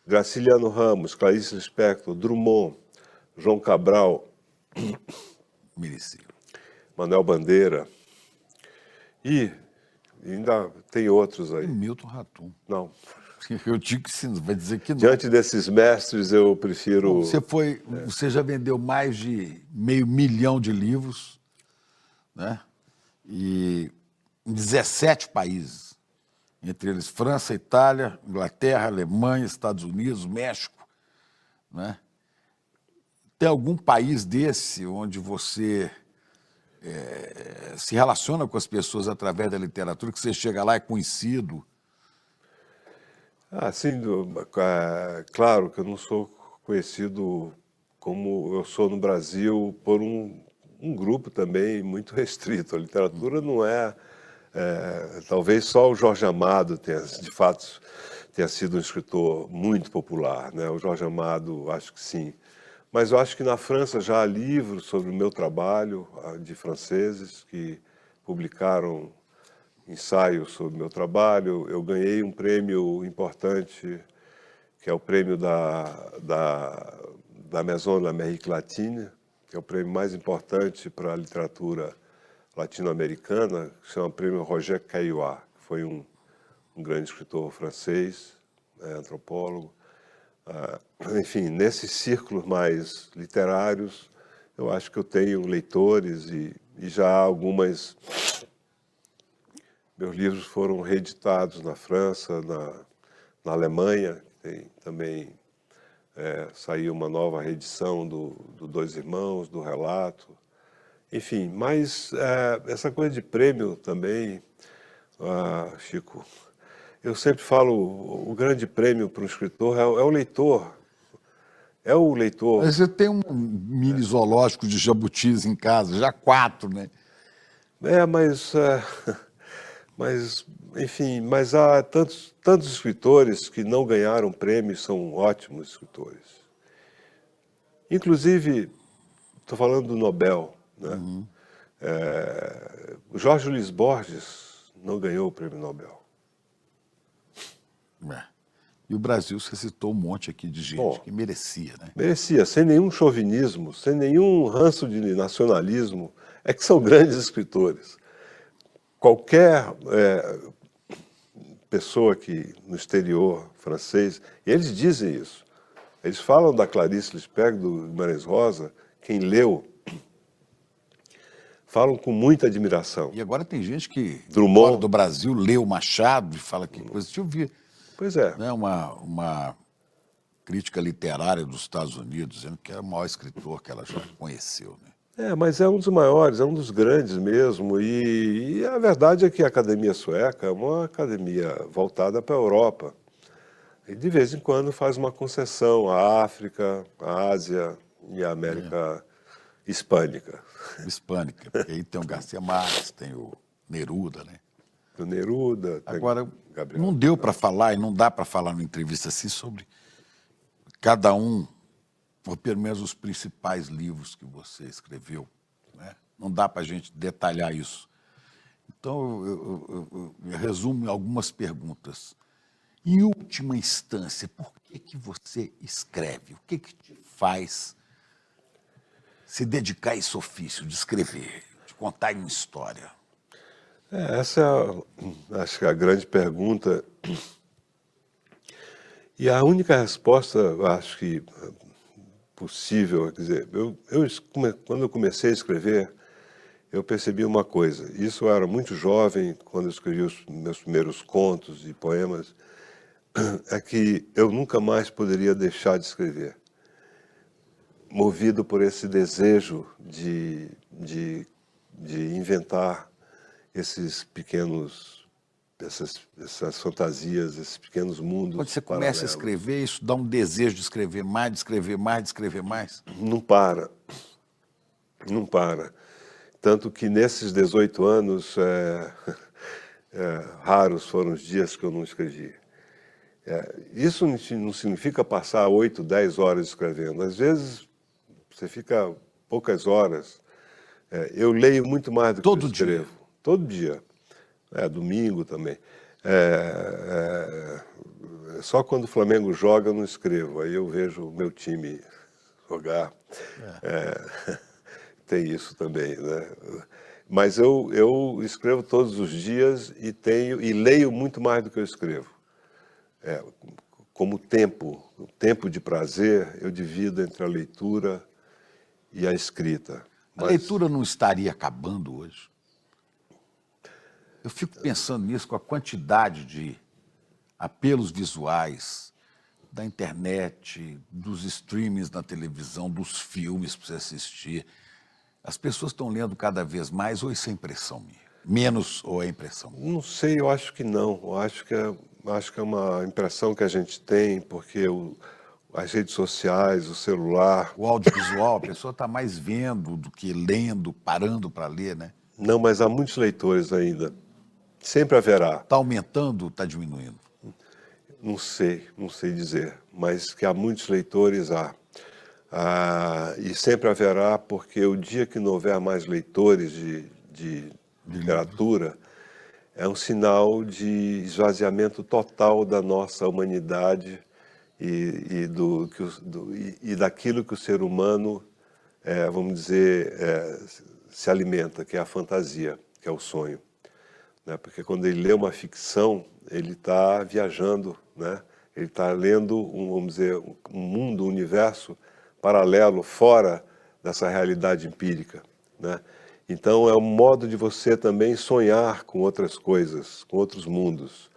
Speaker 2: Graciliano Ramos, Clarice Lispector, Drummond, João Cabral,
Speaker 1: Merecia.
Speaker 2: Manuel Bandeira, e ainda tem outros aí.
Speaker 1: E Milton Ratum.
Speaker 2: Não.
Speaker 1: Eu digo que sim, vai dizer que não.
Speaker 2: Diante desses mestres, eu prefiro...
Speaker 1: Você já vendeu mais de 500 mil de livros, né? E em 17 países. entre eles França, Itália, Inglaterra, Alemanha, Estados Unidos, México, né? Tem algum país desse onde você se relaciona com as pessoas através da literatura, que você chega lá e é conhecido?
Speaker 2: Sim, claro que eu não sou conhecido como eu sou no Brasil por um grupo também muito restrito. A literatura não talvez só o Jorge Amado tenha, de fato, tenha sido um escritor muito popular, né? O Jorge Amado, acho que sim. Mas eu acho que na França já há livros sobre o meu trabalho, de franceses que publicaram ensaios sobre o meu trabalho. Eu ganhei um prêmio importante, que é o prêmio da Maison d'Amérique Latine, que é o prêmio mais importante para a literatura latino-americana, que se chama Prêmio Roger Caillois, que foi um grande escritor francês, antropólogo. Enfim, nesses círculos mais literários, eu acho que eu tenho leitores e já há algumas... Meus livros foram reeditados na França, na Alemanha, tem também saiu uma nova reedição do Dois Irmãos, do Relato. Enfim, mas essa coisa de prêmio também, Chico, eu sempre falo, o grande prêmio para um escritor é o leitor. É o leitor.
Speaker 1: Mas você tem um mini zoológico de jabutis em casa, já 4, né?
Speaker 2: Mas, enfim, mas há tantos escritores que não ganharam prêmios, são ótimos escritores. Inclusive, estou falando do Nobel, né? O Jorge Luiz Borges não ganhou o prêmio Nobel.
Speaker 1: E o Brasil, você citou um monte aqui de gente que merecia, né?
Speaker 2: Merecia, sem nenhum chauvinismo, sem nenhum ranço de nacionalismo, é que são grandes escritores. Qualquer pessoa que no exterior francês, e eles dizem isso, eles falam da Clarice Lispector, do Guimarães Rosa, quem leu, falam com muita admiração.
Speaker 1: E agora tem gente que,
Speaker 2: Drummond,
Speaker 1: fora do Brasil, lê o Machado e fala que coisa. Deixa eu ver.
Speaker 2: Pois é.
Speaker 1: Né, uma crítica literária dos Estados Unidos, dizendo que é o maior escritor que ela já conheceu, né?
Speaker 2: Mas é um dos maiores, é um dos grandes mesmo, e a verdade é que a Academia Sueca é uma academia voltada para a Europa, e de vez em quando faz uma concessão à África, à Ásia e à América Hispânica.
Speaker 1: Hispânica, porque aí tem o Garcia Marques, tem o Neruda, né?
Speaker 2: O Neruda, tem
Speaker 1: Agora,
Speaker 2: Gabriel.
Speaker 1: não deu para falar, e não dá para falar numa entrevista assim sobre cada um, ou pelo menos os principais livros que você escreveu, né? Não dá para a gente detalhar isso. Então, eu resumo em algumas perguntas. Em última instância, por que você escreve? O que te faz se dedicar a esse ofício de escrever, de contar uma história?
Speaker 2: Essa é, acho que, a grande pergunta. E a única resposta, acho que possível, quer dizer, quando eu comecei a escrever, eu percebi uma coisa. Isso eu era muito jovem, quando eu escrevi os meus primeiros contos e poemas, é que eu nunca mais poderia deixar de escrever, movido por esse desejo de inventar esses pequenos, essas fantasias, esses pequenos mundos.
Speaker 1: Quando você começa
Speaker 2: paralelos.
Speaker 1: a escrever, isso dá um desejo de escrever mais, de escrever mais, de escrever mais?
Speaker 2: Não para. Não para. Tanto que nesses 18 anos, raros foram os dias que eu não escrevi. Isso não significa passar 8, 10 horas escrevendo. Às vezes, você fica poucas horas. Eu leio muito mais do que eu escrevo. Todo dia. Domingo também. Só quando o Flamengo joga eu não escrevo. Aí eu vejo o meu time jogar. Tem isso também, né? Mas eu escrevo todos os dias e leio muito mais do que eu escrevo. Como o tempo de prazer, eu divido entre a leitura e a escrita.
Speaker 1: A leitura não estaria acabando hoje? Eu fico pensando nisso com a quantidade de apelos visuais da internet, dos streamings na televisão, dos filmes para você assistir. As pessoas estão lendo cada vez mais, ou isso é impressão minha? Menos ou é impressão?
Speaker 2: Não sei, eu acho que não. Eu acho que é uma impressão que a gente tem, porque as redes sociais, o celular...
Speaker 1: O audiovisual, a pessoa está mais vendo do que lendo, parando para ler, né?
Speaker 2: Não, mas há muitos leitores ainda. Sempre haverá.
Speaker 1: Está aumentando ou está diminuindo?
Speaker 2: Não sei dizer, mas que há muitos leitores, há. E sempre haverá, porque o dia que não houver mais leitores de literatura, é um sinal de esvaziamento total da nossa humanidade e daquilo que o ser humano, vamos dizer, se alimenta, que é a fantasia, que é o sonho. Né? Porque quando ele lê uma ficção, ele está viajando, né? Ele está lendo, vamos dizer, um mundo, um universo paralelo, fora dessa realidade empírica, né? Então é um modo de você também sonhar com outras coisas, com outros mundos,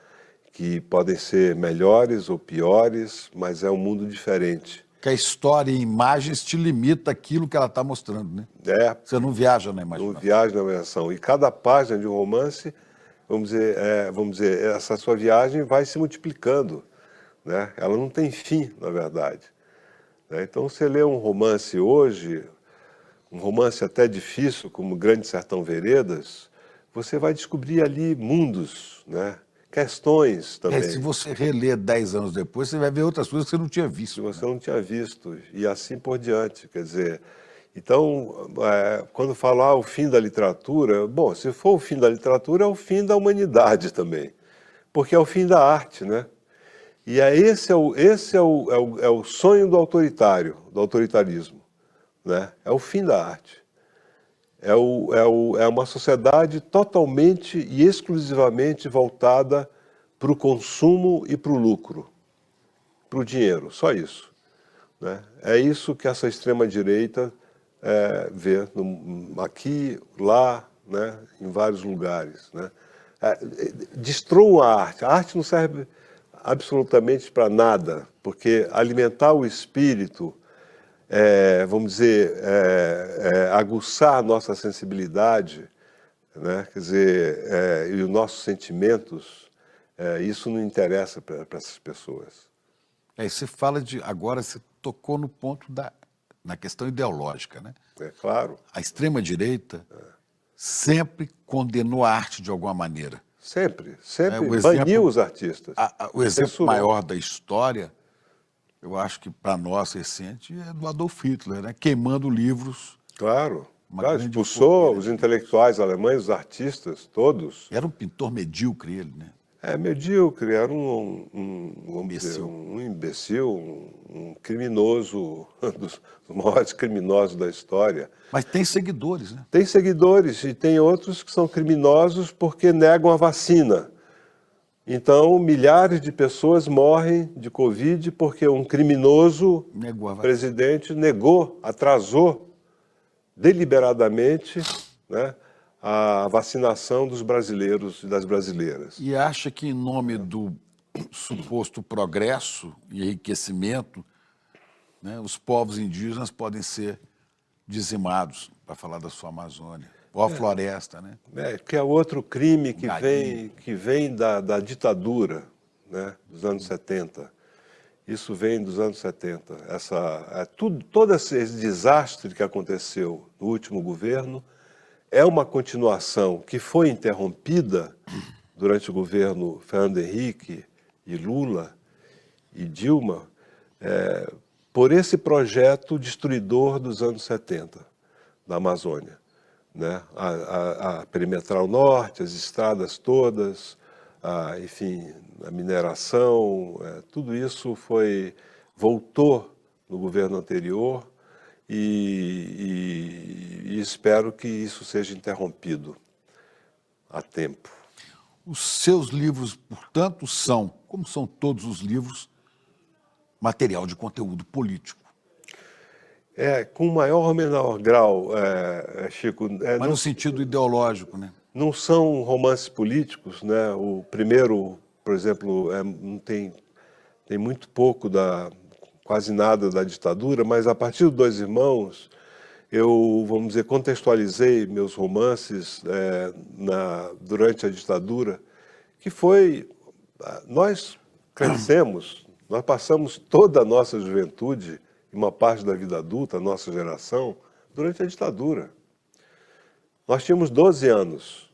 Speaker 2: que podem ser melhores ou piores, mas é um mundo diferente.
Speaker 1: Que a história e imagens te limita aquilo que ela está mostrando, né? Você não viaja na imaginação.
Speaker 2: Não viaja na imaginação. E cada página de um romance, vamos dizer, essa sua viagem vai se multiplicando, né? Ela não tem fim, na verdade. Então, você lê um romance hoje, um romance até difícil, como Grande Sertão Veredas, você vai descobrir ali mundos, né? Questões também.
Speaker 1: Se você reler 10 anos depois, você vai ver outras coisas que você não tinha visto.
Speaker 2: Que você não tinha visto, e assim por diante. Quer dizer, então, quando falar o fim da literatura, bom, se for o fim da literatura, é o fim da humanidade também, porque é o fim da arte, né? E esse é o sonho do autoritarismo, né? É o fim da arte. É uma sociedade totalmente e exclusivamente voltada para o consumo e para o lucro, para o dinheiro, só isso, né? É isso que essa extrema-direita vê aqui, lá, né? Em vários lugares, né? Destruam a arte não serve absolutamente para nada, porque alimentar o espírito, vamos dizer, aguçar a nossa sensibilidade, né? Quer dizer, e os nossos sentimentos, isso não interessa para essas pessoas.
Speaker 1: Você fala agora você tocou no ponto na questão ideológica, né?
Speaker 2: É claro.
Speaker 1: A extrema-direita sempre condenou a arte de alguma maneira.
Speaker 2: Sempre baniu os artistas.
Speaker 1: O exemplo
Speaker 2: Censurou.
Speaker 1: maior da história, eu acho que para nós recente, é do Adolf Hitler, né? Queimando livros.
Speaker 2: Claro, expulsou os intelectuais alemães, os artistas, todos.
Speaker 1: Era um pintor medíocre ele, né?
Speaker 2: Medíocre, era um imbecil, um criminoso, um dos maiores criminosos da história.
Speaker 1: Mas tem seguidores, né?
Speaker 2: Tem seguidores, e tem outros que são criminosos porque negam a vacina. Então, milhares de pessoas morrem de Covid porque um criminoso presidente negou, atrasou deliberadamente, né, a vacinação dos brasileiros e das brasileiras.
Speaker 1: E acha que, em nome do suposto progresso e enriquecimento, né, os povos indígenas podem ser dizimados, para falar da sua Amazônia, ou a floresta, né?
Speaker 2: Que é outro crime que vem da ditadura, né, dos anos 70. Isso vem dos anos 70. Todo esse desastre que aconteceu no último governo é uma continuação que foi interrompida durante o governo Fernando Henrique e Lula e Dilma por esse projeto destruidor dos anos 70 da Amazônia, né? A perimetral norte, as estradas todas, enfim, a mineração, tudo isso voltou no governo anterior e espero que isso seja interrompido a tempo.
Speaker 1: Os seus livros, portanto, como são todos os livros, material de conteúdo político.
Speaker 2: Com maior ou menor grau, Chico.
Speaker 1: Mas no sentido ideológico, né?
Speaker 2: não são romances políticos, né? O primeiro, por exemplo, não tem muito pouco quase nada da ditadura, mas a partir dos Dois Irmãos, eu, vamos dizer, contextualizei meus romances durante a ditadura, que foi... Nós crescemos, nós passamos toda a nossa juventude e uma parte da vida adulta, a nossa geração, durante a ditadura. Nós tínhamos 12 anos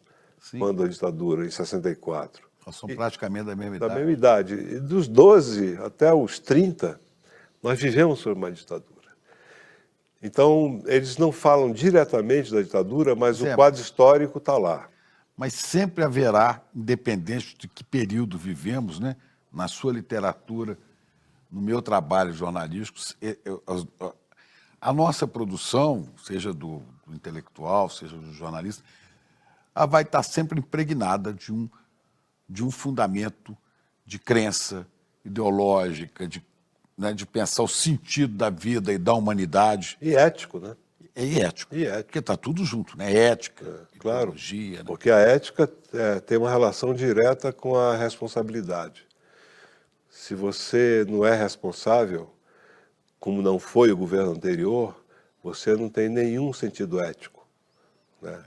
Speaker 2: quando a ditadura, em 64.
Speaker 1: Nós somos praticamente da mesma idade.
Speaker 2: Da mesma idade. E dos 12 até os 30, nós vivemos sob uma ditadura. Então, eles não falam diretamente da ditadura, mas o quadro histórico está lá.
Speaker 1: Mas sempre haverá, independente de que período vivemos, né, na sua literatura, no meu trabalho jornalístico, a nossa produção, seja do intelectual, seja do jornalista, ela vai estar sempre impregnada de um fundamento de crença ideológica, de pensar o sentido da vida e da humanidade.
Speaker 2: E ético, né?
Speaker 1: E ético. Porque está tudo junto, né? Ética,
Speaker 2: claro,
Speaker 1: ideologia. Né?
Speaker 2: Porque a ética tem uma relação direta com a responsabilidade. Se você não é responsável, como não foi o governo anterior, você não tem nenhum sentido ético, né?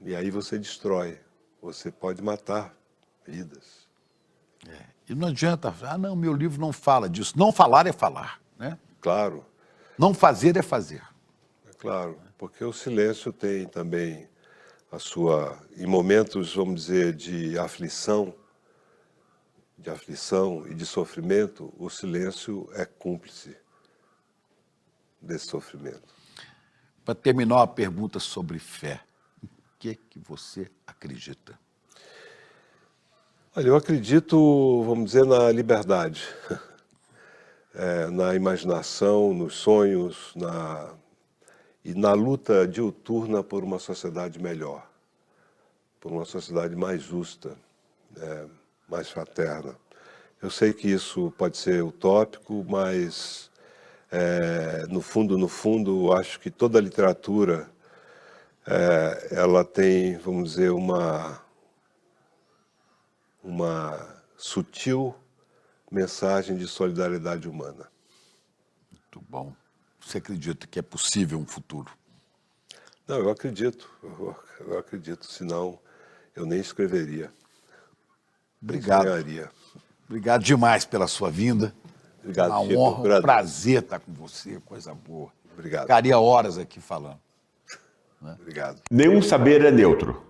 Speaker 2: E aí você destrói, você pode matar vidas.
Speaker 1: E não adianta, não, meu livro não fala disso. Não falar é falar, né?
Speaker 2: Claro.
Speaker 1: Não fazer é fazer.
Speaker 2: É claro, porque o silêncio tem também em momentos, vamos dizer, de aflição e de sofrimento, o silêncio é cúmplice desse sofrimento.
Speaker 1: Para terminar, uma pergunta sobre fé. Em que você acredita?
Speaker 2: Olha, eu acredito, vamos dizer, na liberdade, na imaginação, nos sonhos, e na luta diuturna por uma sociedade melhor, por uma sociedade mais justa, mais fraterna. Eu sei que isso pode ser utópico, mas no fundo, acho que toda a literatura ela tem, vamos dizer, uma sutil mensagem de solidariedade humana.
Speaker 1: Muito bom. Você acredita que é possível um futuro?
Speaker 2: Não, eu acredito. Eu acredito, senão eu nem escreveria.
Speaker 1: Obrigado. Obrigado demais pela sua vinda.
Speaker 2: Obrigado,
Speaker 1: uma
Speaker 2: Chico,
Speaker 1: honra, um prazer estar com você, coisa boa.
Speaker 2: Obrigado.
Speaker 1: Ficaria horas aqui falando. Né?
Speaker 2: Obrigado.
Speaker 3: Nenhum saber é neutro.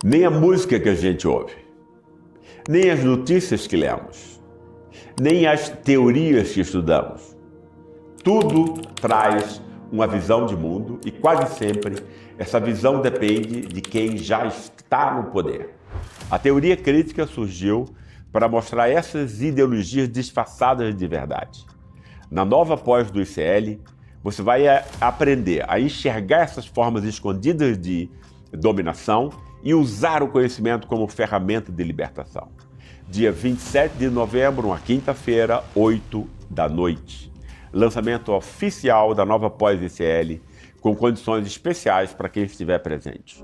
Speaker 3: Nem a música que a gente ouve, nem as notícias que lemos, nem as teorias que estudamos. Tudo traz uma visão de mundo e quase sempre essa visão depende de quem já está no poder. A teoria crítica surgiu para mostrar essas ideologias disfarçadas de verdade. Na nova pós do ICL, você vai aprender a enxergar essas formas escondidas de dominação e usar o conhecimento como ferramenta de libertação. Dia 27 de novembro, uma quinta-feira, 20h. Lançamento oficial da nova pós-ICL, com condições especiais para quem estiver presente.